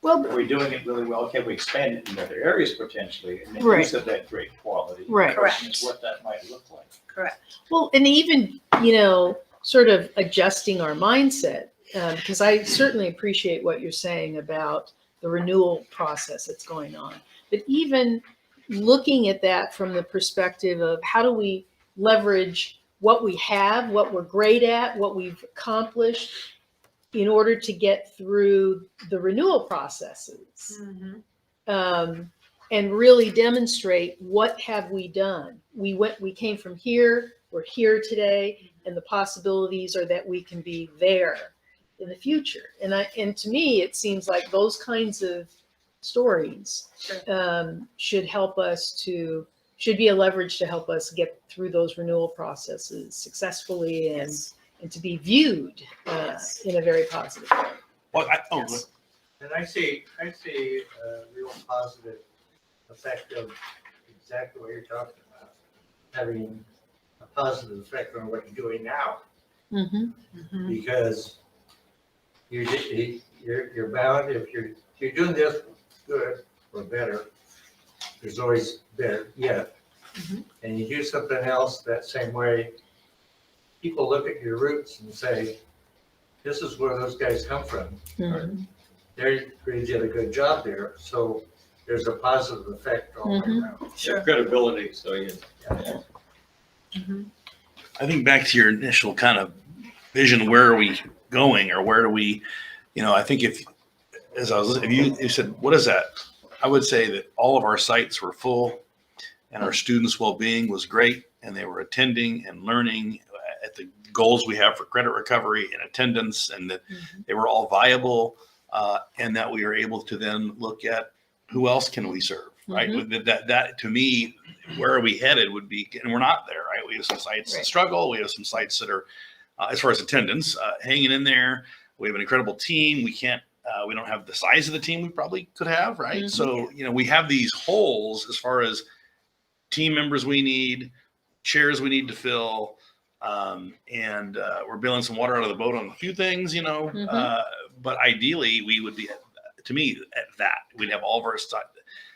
Well, Are we doing it really well? Can we expand it in other areas potentially and make Right. use of that great quality? Right. The question is Correct. what that might look like. Correct. well, and even, you know, sort of adjusting our mindset, because I certainly appreciate what you're saying about the renewal process that's going on. But even looking at that from the perspective of how do we leverage what we have, what we're great at, what we've accomplished in order to get through the renewal processes. And really demonstrate what have we done. We came from here, we're here today, and the possibilities are that we can be there in the future. And to me, it seems like those kinds of stories should be a leverage to help us get through those renewal processes successfully and to be viewed in a very positive way. Well, Yes. And I see a real positive effect of exactly what you're talking about, having a positive effect on what you're doing now, Mm-hmm. because you're bound, if you're doing this good or better, there's always better yet. And you do something else that same way, people look at your roots and say, this is where those guys come from. Mm-hmm. They really did a good job there, so there's a positive effect all the way around. Sure. Credibility, so you. I think back to your initial kind of vision, where are we going or where do we, you know, I think if you said, what is that? I would say that all of our sites were full and our students' well-being was great and they were attending and learning at the goals we have for credit recovery and attendance, and that they were all viable, and that we were able to then look at who else can we serve, right? That to me, where are we headed would be, and we're not there, right? We have some sites that struggle. We have some sites that are, as far as attendance, hanging in there. We have an incredible team. We don't have the size of the team we probably could have, right? So, you know, we have these holes as far as team members we need, chairs we need to fill, and we're bailing some water out of the boat on a few things, you know, but ideally we would be, to me, at that. We'd have all of our stuff.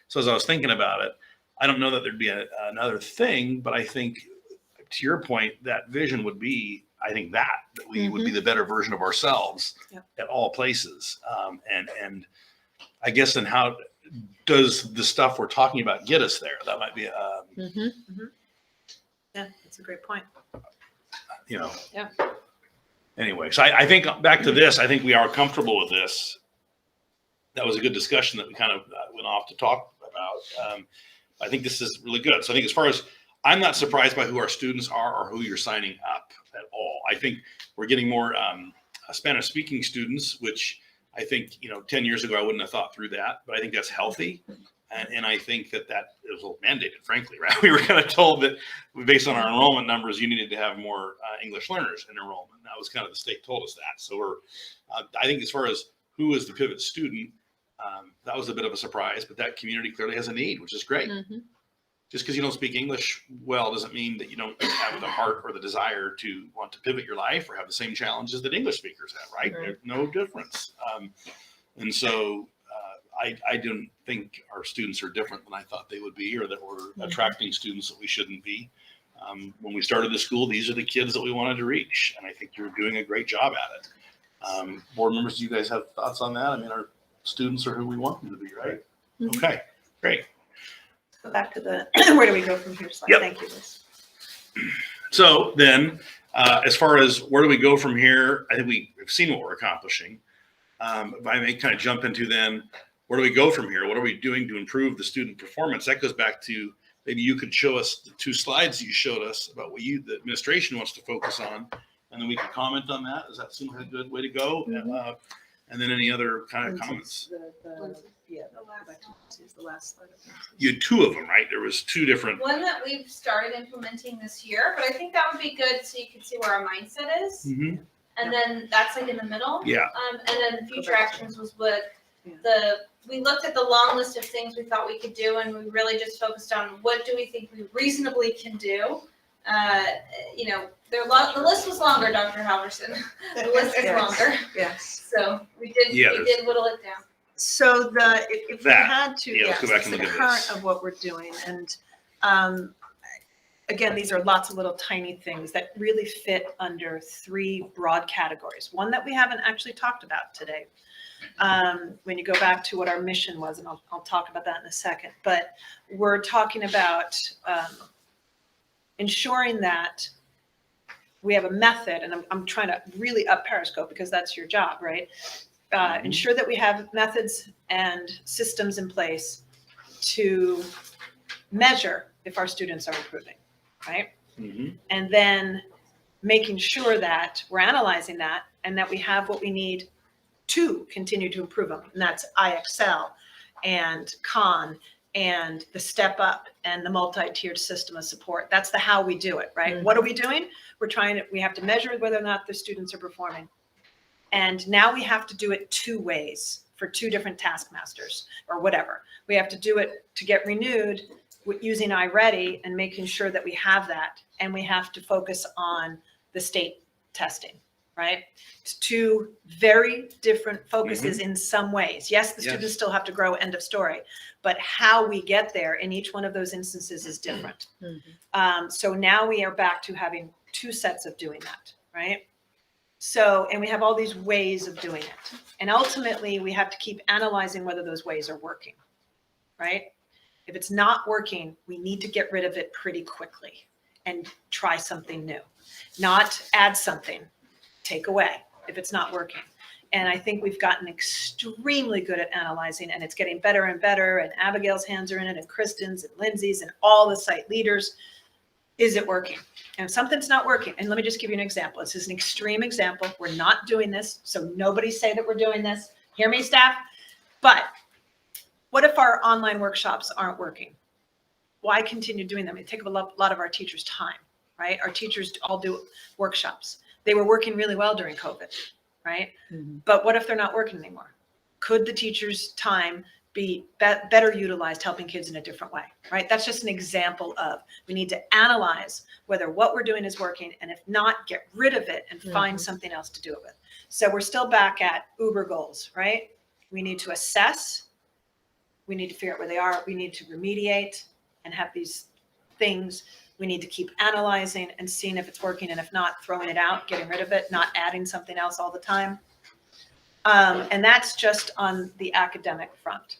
So as I was thinking about it, I don't know that there'd be another thing, but I think to your point, that vision would be, I think that we would be the better version of ourselves at all places. And I guess then how does the stuff we're talking about get us there? That might be, Yeah, that's a great point. you know. Yeah. Anyway, so I think back to this, I think we are comfortable with this. That was a good discussion that we kind of went off to talk about. I think this is really good. So I think as far as I'm not surprised by who our students are or who you're signing up at all. I think we're getting more Spanish speaking students, which I think, 10 years ago, I wouldn't have thought through that, but I think that's healthy. And I think that was mandated, frankly, right? We were kind of told that based on our enrollment numbers, you needed to have more English learners in enrollment. That was kind of the state told us that. So I think as far as who is the pivot student, that was a bit of a surprise, but that community clearly has a need, which is great. Mhm. Just because you don't speak English well doesn't mean that you don't have the heart or the desire to want to pivot your life or have the same challenges that English speakers have, right? Right. There's no difference. And so I don't think our students are different than I thought they would be, or that we're attracting students that we shouldn't be. When we started the school, these are the kids that we wanted to reach, and I think you're doing a great job at it. Board members, do you guys have thoughts on that? I mean, our students are who we want them to be, right? Mhm. Okay, great. Go back to the, where do we go from here? Slide. Yep. Thank you, Liz. So then, as far as where do we go from here, I think we have seen what we're accomplishing. If I may kind of jump into then, where do we go from here? What are we doing to improve the student performance? That goes back to, maybe you could show us the 2 slides you showed us about what the administration wants to focus on, and then we can comment on that. Does that seem like a good way to go? Mhm. And then any other kind of comments? Yeah, The last one. is the last slide. You had 2 of them, right? There was 2 different. One that we've started implementing this year, but I think that would be good so you can see where our mindset is. Mhm. And then that's like in the middle. Yeah. And then future actions was what Yeah. we looked at the long list of things we thought we could do, and we really just focused on what do we think we reasonably can do. The list was longer, Dr. Halverson. The list is Yes. longer, Yes. so we did whittle it down. So if we That. had to, Yeah, let's yes, go back it's and the look at current this. of what we're doing. And again, these are lots of little tiny things that really fit under 3 broad categories. One that we haven't actually talked about today. When you go back to what our mission was, and I'll talk about that in a second, but we're talking about ensuring that we have a method, and I'm trying to really up Periscope because that's your job, right? Ensure that we have methods and systems in place to measure if our students are improving, right? Mhm. And then making sure that we're analyzing that and that we have what we need to continue to improve them. And that's IXL and CON and the step up and the multi-tiered system of support. That's the how we do it, right? Mhm. What are we doing? We have to measure whether or not the students are performing. And now we have to do it 2 ways for 2 different taskmasters or whatever. We have to do it to get renewed using iReady and making sure that we have that. And we have to focus on the state testing, right? It's 2 very different focuses in some ways. Yes, the Yes. students still have to grow, end of story, but how we get there in each one of those instances is different. Mhm. So now we are back to having 2 sets of doing that, right? So, and we have all these ways of doing it. And ultimately, we have to keep analyzing whether those ways are working, right? If it's not working, we need to get rid of it pretty quickly and try something new. Not add something, take away if it's not working. And I think we've gotten extremely good at analyzing, and it's getting better and better, and Abigail's hands are in it, and Kristen's and Lindsay's and all the site leaders. Is it working? And if something's not working, and let me just give you an example. This is an extreme example. We're not doing this, so nobody say that we're doing this. Hear me, staff? But what if our online workshops aren't working? Why continue doing them? It takes a lot of our teachers' time, right? Our teachers all do workshops. They were working really well during COVID, right? Mhm. But what if they're not working anymore? Could the teacher's time be better utilized helping kids in a different way, right? That's just an example of, we need to analyze whether what we're doing is working, and if not, get rid of it and find something else to do it with. So we're still back at Uber goals, right? We need to assess, we need to figure out where they are, we need to remediate and have these things. We need to keep analyzing and seeing if it's working, and if not, throwing it out, getting rid of it, not adding something else all the time. And that's just on the academic front.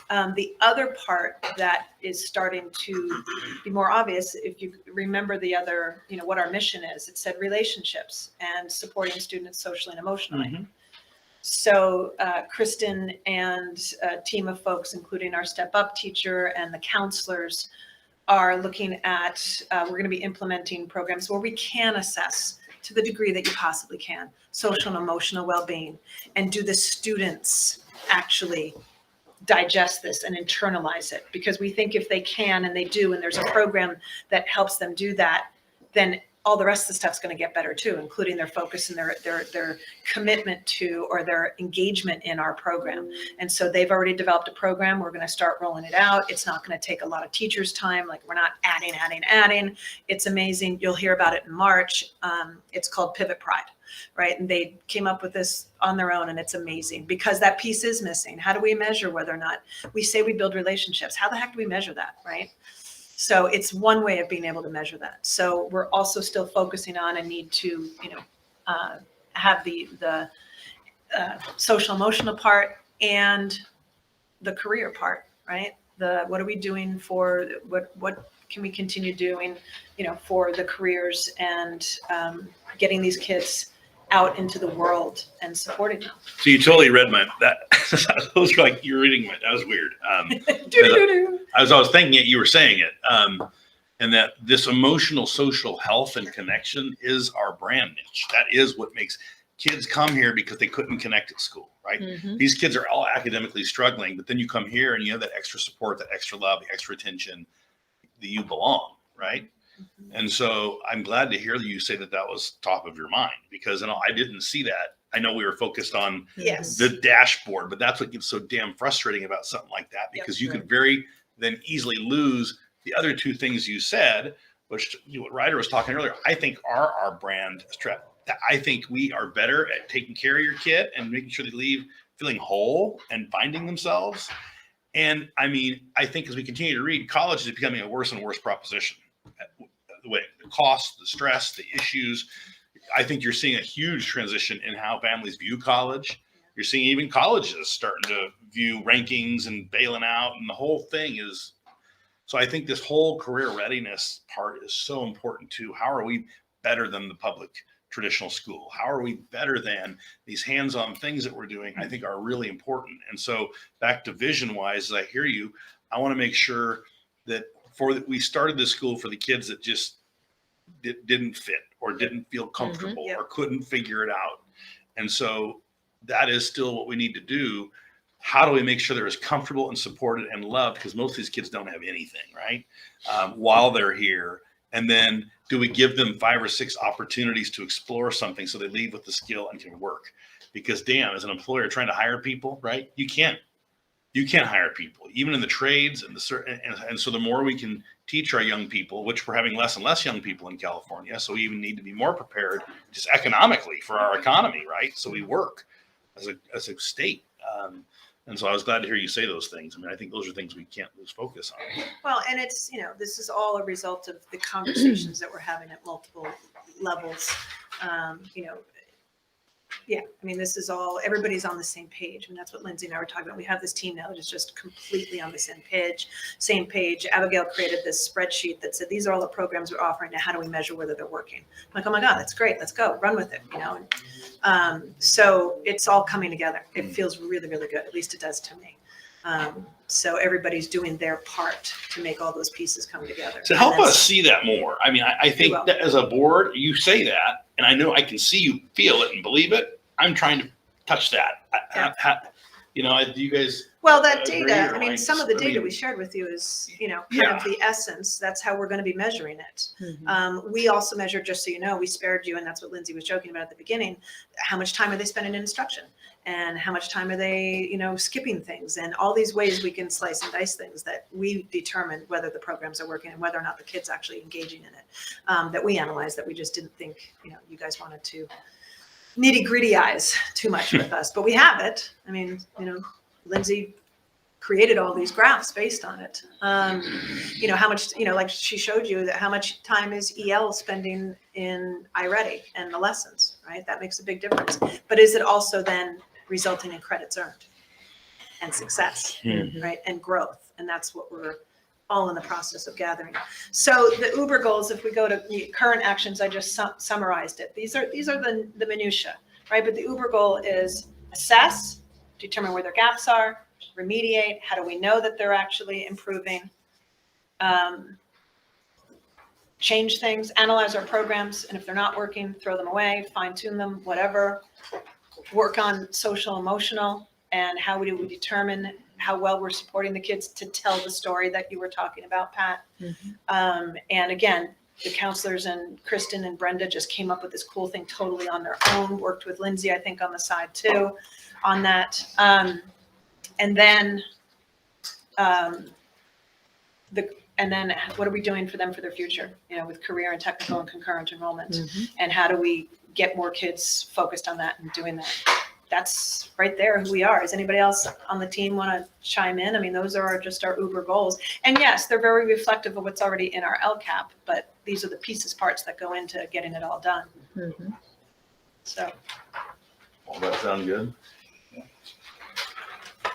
The other part that is starting to be more obvious, if you remember the other, what our mission is, it said relationships and supporting students socially and emotionally. So Kristen and a team of folks, including our Step Up teacher and the counselors, are looking at, we're going to be implementing programs where we can assess to the degree that you possibly can, social and emotional well-being, and do the students actually digest this and internalize it? Because we think if they can and they do, and there's a program that helps them do that, then all the rest of the stuff's going to get better too, including their focus and their commitment to, or their engagement in our program. And so they've already developed a program. We're going to start rolling it out. It's not going to take a lot of teachers' time. Like, we're not adding. It's amazing. You'll hear about it in March. It's called Pivot Pride, right? And they came up with this on their own, and it's amazing because that piece is missing. How do we measure whether or not we say we build relationships? How the heck do we measure that, right? So it's one way of being able to measure that. So we're also still focusing on and need to, have the social emotional part and the career part, right? What are we doing for, what can we continue doing, for the careers and getting these kids out into the world and supporting them. So you totally read that those were like, you're reading that was weird. As I was thinking it, you were saying it. And that this emotional social health and connection is our brand niche. That is what makes kids come here, because they couldn't connect at school, right? Mhm. These kids are all academically struggling, but then you come here and you have that extra support, that extra love, the extra attention, that you belong, right? And so I'm glad to hear that you say that was top of your mind, because I didn't see that. I know we were focused on Yes. the dashboard, but that's what gets so damn frustrating about something like that, because you could very then easily lose the other two things you said, which what Ryder was talking earlier, I think are our brand strap. I think we are better at taking care of your kid and making sure they leave feeling whole and finding themselves. And I mean, I think as we continue to read, college is becoming a worse and worse proposition. The way the cost, the stress, the issues. I think you're seeing a huge transition in how families view college. You're seeing even colleges starting to view rankings and bailing out, and the whole thing is. So I think this whole career readiness part is so important too. How are we better than the public traditional school? How are we better than these hands-on things that we're doing? I think are really important. And so back to vision-wise, as I hear you, I want to make sure that we started this school for the kids that just didn't fit or didn't feel comfortable Yep. or couldn't figure it out. And so that is still what we need to do. How do we make sure they're as comfortable and supported and loved? Because most of these kids don't have anything, right? While they're here. And then do we give them 5 or 6 opportunities to explore something so they leave with the skill and can work? Because damn, as an employer trying to hire people, right? You can't hire people, even in the trades and and so the more we can teach our young people, which we're having less and less young people in California. So we even need to be more prepared just economically for our economy, right? So we work as a state. And so I was glad to hear you say those things. I mean, I think those are things we can't lose focus on. Well, and it's, this is all a result of the conversations that we're having at multiple levels. Yeah, I mean, this is all, everybody's on the same page. And that's what Lindsay and I were talking about. We have this team now that is just completely on the same page. Abigail created this spreadsheet that said, these are all the programs we're offering. Now, how do we measure whether they're working? I'm like, oh my God, that's great. Let's go, run with it, So it's all coming together. It feels really, really good. At least it does to me. So everybody's doing their part to make all those pieces come together. To help us see that more. I mean, I think will. that as a board, you say that, and I know I can see you feel it and believe it. I'm trying to touch that. Do you guys? Well, that agree, data, or I mean, like, some of the I data mean- we shared with you is, kind Yeah. of the essence. That's how we're going to be measuring it. Mhm. We also measure, just so you know, we spared you, and that's what Lindsay was joking about at the beginning, how much time are they spending in instruction? And how much time are they, skipping things? And all these ways we can slice and dice things that we determine whether the programs are working and whether or not the kid's actually engaging in it. That we analyzed, that we just didn't think, you guys wanted to nitty-gritty eyes too much with us. But we have it. I mean, Lindsay created all these graphs based on it. How much, like she showed you, that how much time is EL spending in iReady and the lessons, right? That makes a big difference. But is it also then resulting in credits earned and success, right? And growth. And that's what we're all in the process of gathering. So the Uber goals, if we go to the current actions, I just summarized it. These are the minutia, right? But the Uber goal is assess, determine where their gaps are, remediate. How do we know that they're actually improving? Change things, analyze our programs, and if they're not working, throw them away, fine tune them, whatever. Work on social, emotional, and how do we determine how well we're supporting the kids to tell the story that you were talking about, Pat. And again, the counselors and Kristen and Brenda just came up with this cool thing totally on their own, worked with Lindsay, I think, on the side too, on that. And then what are we doing for them for their future, you know, with career and technical and concurrent enrollment? And how do we get more kids focused on that and doing that? That's right there who we are. Does anybody else on the team want to chime in? I mean, those are just our uber goals. And yes, they're very reflective of what's already in our LCAP, but these are the pieces, parts that go into getting it all done. So. All that sound good?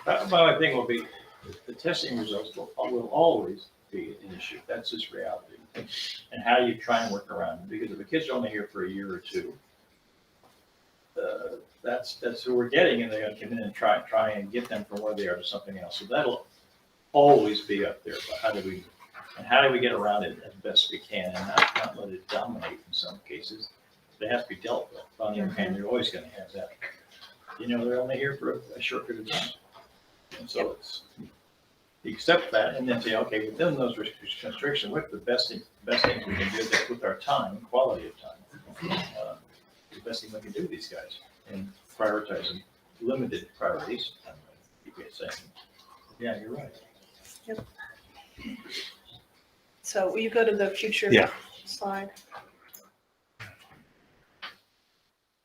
My thing will be, the testing results will always be an issue. That's just reality. And how you try and work around it, because if the kids are only here for a year or two, that's who we're getting, and they're gonna come in and try and get them from where they are to something else. So that'll always be up there, but how do we get around it as best we can and not let it dominate in some cases? They have to be dealt with. On the other hand, you're always gonna have that. You know, they're only here for a short period of time. And so you accept that and then say, okay, within those restrictions, what's the best things we can do that with our time, quality of time? The best thing we can do with these guys and prioritizing limited priorities. You get saying, yeah, you're right. Yep. So will you go to the future slide?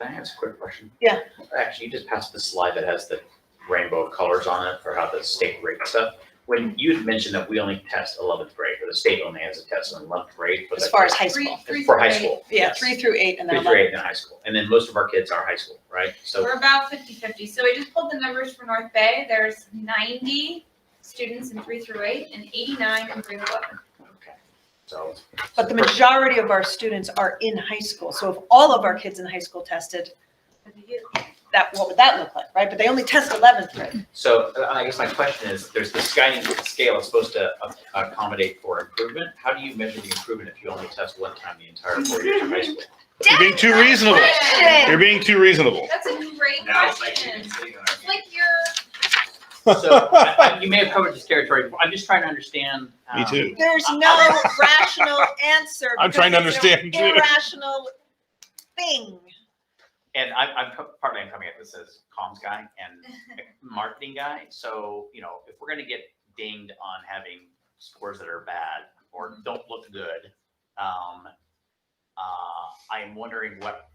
Can I ask a quick question? Yeah. Actually, you just passed the slide that has the rainbow colors on it for how the state rate stuff. When you had mentioned that we only test 11th grade, or the state only has a test on 11th grade. As far as high school. For high school. Yeah, yes. 3 through 8 and then 3 through 8 in high school. And then most of our kids are high school, right? So We're about 50-50. So I just pulled the numbers for North Bay. There's 90 students in 3 through 8 and 89 in 3 to 11. okay. So But the majority of our students are in high school. So if all of our kids in high school tested, what would that look like, right? But they only test 11th grade. So I guess my question is, there's the scale is supposed to accommodate for improvement. How do you measure the improvement if you only test one time the entire 4 years of high school? You're being too reasonable. You're being too reasonable. That's a great Now it's like question. it's sitting on our- It's like you're So you may have covered this territory before. I'm just trying to understand. Me too. There's no rational answer. I'm trying to because it's an understand, too. Irrational thing. And I'm partly coming at this as comms guy and marketing guy. So, you know, if we're going to get dinged on having scores that are bad or don't look good, I am wondering what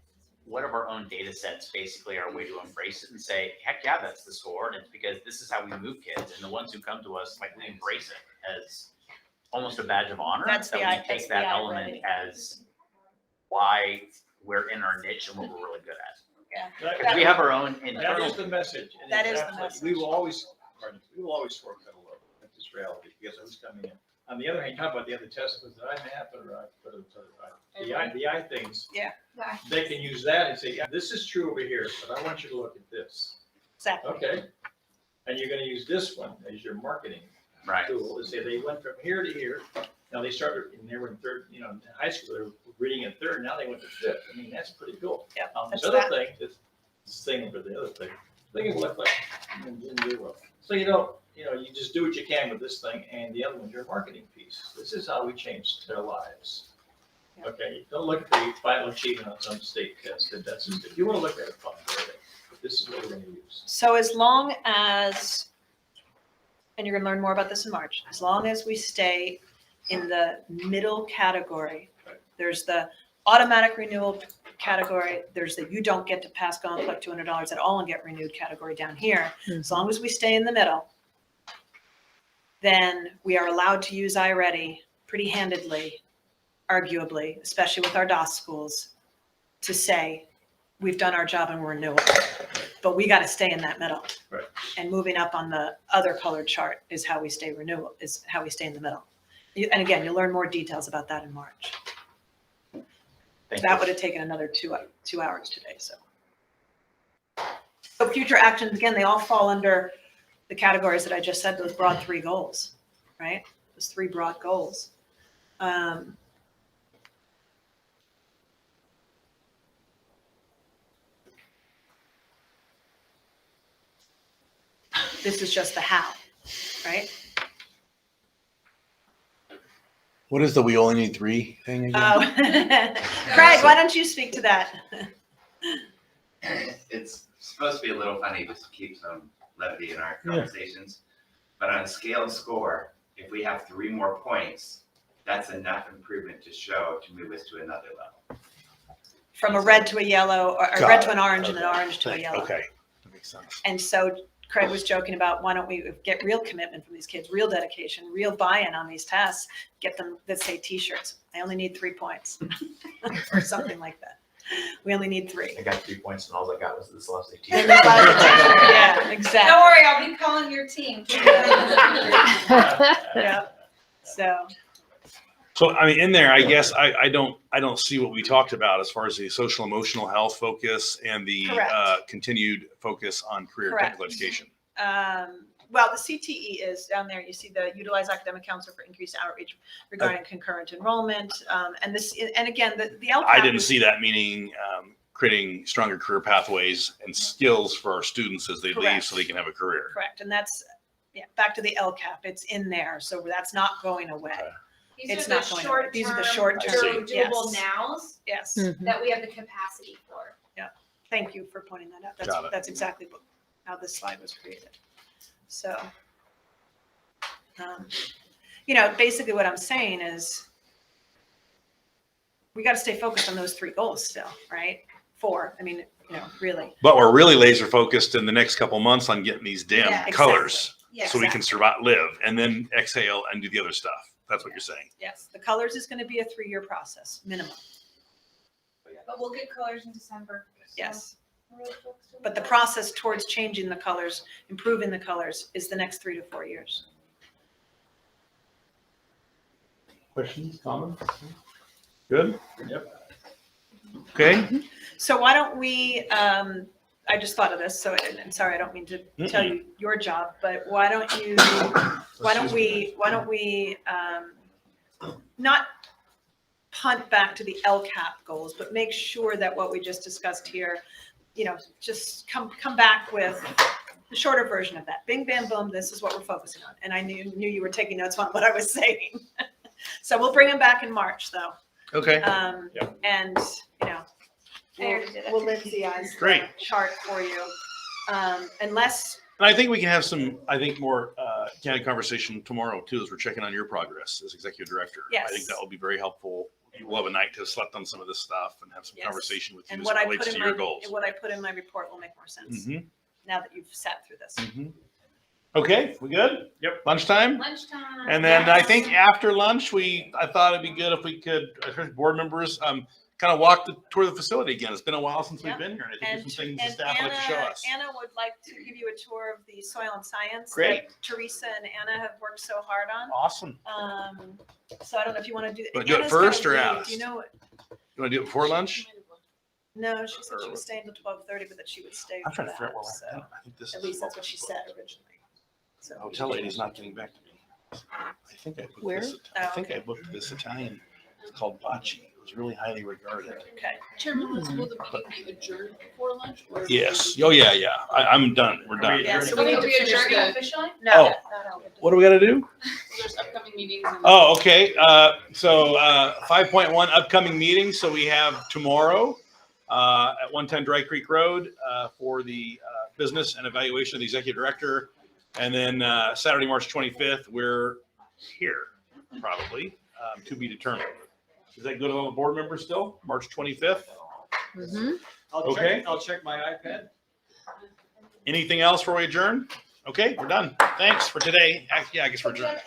of our own data sets basically are a way to embrace it and say, heck yeah, that's the score. And it's because this is how we move kids. And the ones who come to us, like, we embrace it as almost a badge of honor. That's that the we that's take the that I element ready. as why we're in our niche and what we're really good at. That- Because we have our own That internal. is the message. And That is the exactly, message. We will always score better low. That's just reality because who's coming in. On the other hand, talk about the other tests, was that I math or the I things. Yeah. They can use that and say, yeah, this is true over here, but I want you to look at this. Exactly. Okay. And you're gonna use this one as your marketing Right. tool to say they went from here to here. Now they started, and they were in third, you know, in high school, they were reading in third, now they went to fifth. I mean, that's pretty cool. Yeah, This that's other that. thing, this thing over the other thing, they can look like, and didn't do well. So you don't, you know, you just do what you can with this thing, and the other one's your marketing piece. This is how we change their lives. Yeah. Okay, don't look at the final achievement on some state test, that's just, if you wanna look at it, fine, go ahead. But this is what we're gonna use. So as long as, and you're gonna learn more about this in March, as long as we stay in the middle category, there's the automatic renewal category, there's the you don't get to pass, go and collect $200 at all and get renewed category down here. As long as we stay in the middle, then we are allowed to use iReady pretty handedly, arguably, especially with our DOS schools, to say, we've done our job and we're renewable. But we got to stay in that middle. Right. And moving up on the other colored chart is how we stay renewable, is how we stay in the middle. And again, you'll learn more details about that in March. Thank That you. would have taken another two hours today, so. So future actions, again, they all fall under the categories that I just said, those broad 3 goals, right? Those 3 broad goals. This is just the how, right? What is the we only need 3 thing again? Oh, Craig, why don't you speak to that? It's supposed to be a little funny just to keep some levity in our conversations. But on a scale of score, if we have 3 more points, that's enough improvement to show to move us to another level. From a red to a yellow, or a Got red it. to an orange and an Okay. orange to a yellow. Okay, that makes sense. And so Craig was joking about, why don't we get real commitment from these kids, real dedication, real buy-in on these tests, get them that say t-shirts. I only need 3 points or something like that. We only need 3. I got 3 points and all I got was this last And t-shirt. they buy the t-shirt. Yeah, exactly. Don't worry, I'll be calling your team. Yeah. So, So, I mean, in there, I guess I don't see what we talked about as far as the social emotional health focus and the Correct. continued focus on career Correct. technical education. well, the CTE is down there. You see the utilize academic counselor for increased outreach regarding concurrent enrollment. And this, and again, the LCAP. I didn't see that, meaning creating stronger career pathways and skills for our students as they leave Correct. so they can have a career. Correct. And that's, yeah, back to the LCAP. It's in there. So that's not going away. Okay. It's not going away. These are the short-term, doable yes. nows Yes. that we have the capacity for. Thank you for pointing that out. Got it. That's exactly how this slide was created. So, basically what I'm saying is we got to stay focused on those 3 goals still, right? 4, I mean, really. But we're really laser focused in the next couple months on getting these damn Yeah, colors Yes. so we can survive, live, and then exhale and do the other stuff. That's what you're saying. Yes, the colors is going to be a 3-year process, minimum. But we'll get colors in December. so Yes. we're really focused on But the that. process towards changing the colors, improving the colors is the next 3 to 4 years. Questions, comments? Good? Yep. Okay. So why don't we, I just thought of this, so, and sorry, I don't mean to tell you your job, but why don't we not punt back to the LCAP goals, but make sure that what we just discussed here, just come back with the shorter version of that. Bing, bam, boom, this is what we're focusing on. And I knew you were taking notes on what I was saying. So we'll bring them back in March, though. Okay. And, I already did it. we'll Lindsay-ize Great. the chart for you. Unless, And I think we can have some, more candid conversation tomorrow too, as we're checking on your progress as executive director. Yes. I think that will be very helpful. We'll have a night to select on some of this stuff and have some Yes. conversation with you and as what it I relates put to in your my, goals. what I put in my report will make more sense Mhm. now that you've sat through this. Mhm. Okay, we good? Yep. Lunchtime? Lunchtime. And then I think after lunch, I thought it'd be good if we could, especially board members, kind of walk tour the facility again. It's been a while since we've Yeah. been here, and I think And, there's some things the and staff would like to show us. Anna would like to give you a tour of the soil and science. Great. that Teresa and Anna have worked so hard on. Awesome. So I don't know if you want to do. Wanna do it Anna's first gonna or leave. after? Do you know? You want to do it before lunch? No, she said she was staying till 12:30, but that she would stay I'm for trying to figure out that. where So we're at. I think this at is least that's what she booked. said originally. So Hotel lady's not getting back to me. I think I booked Where? this. Oh, I think I booked this Italian. It's called Bacci. It was really highly regarded. Okay. Chairman, will the meeting be adjourned before lunch? Or- Yes. Oh yeah, yeah. I'm done. We're done. Yeah, so I we need think to we finish adjourned the. Officially? No. Oh. no. What do we got to do? There's upcoming meetings. and- Oh, okay. So 5.1 upcoming meetings. So we have tomorrow at 110 Dry Creek Road for the business and evaluation of the executive director. And then Saturday, March 25th, we're here probably to be determined. Is that good on the board members still? March 25th? Mhm. Okay. I'll check my iPad. Anything else before we adjourn? Okay, we're done. Thanks for today. Yeah, I guess we're adjourned.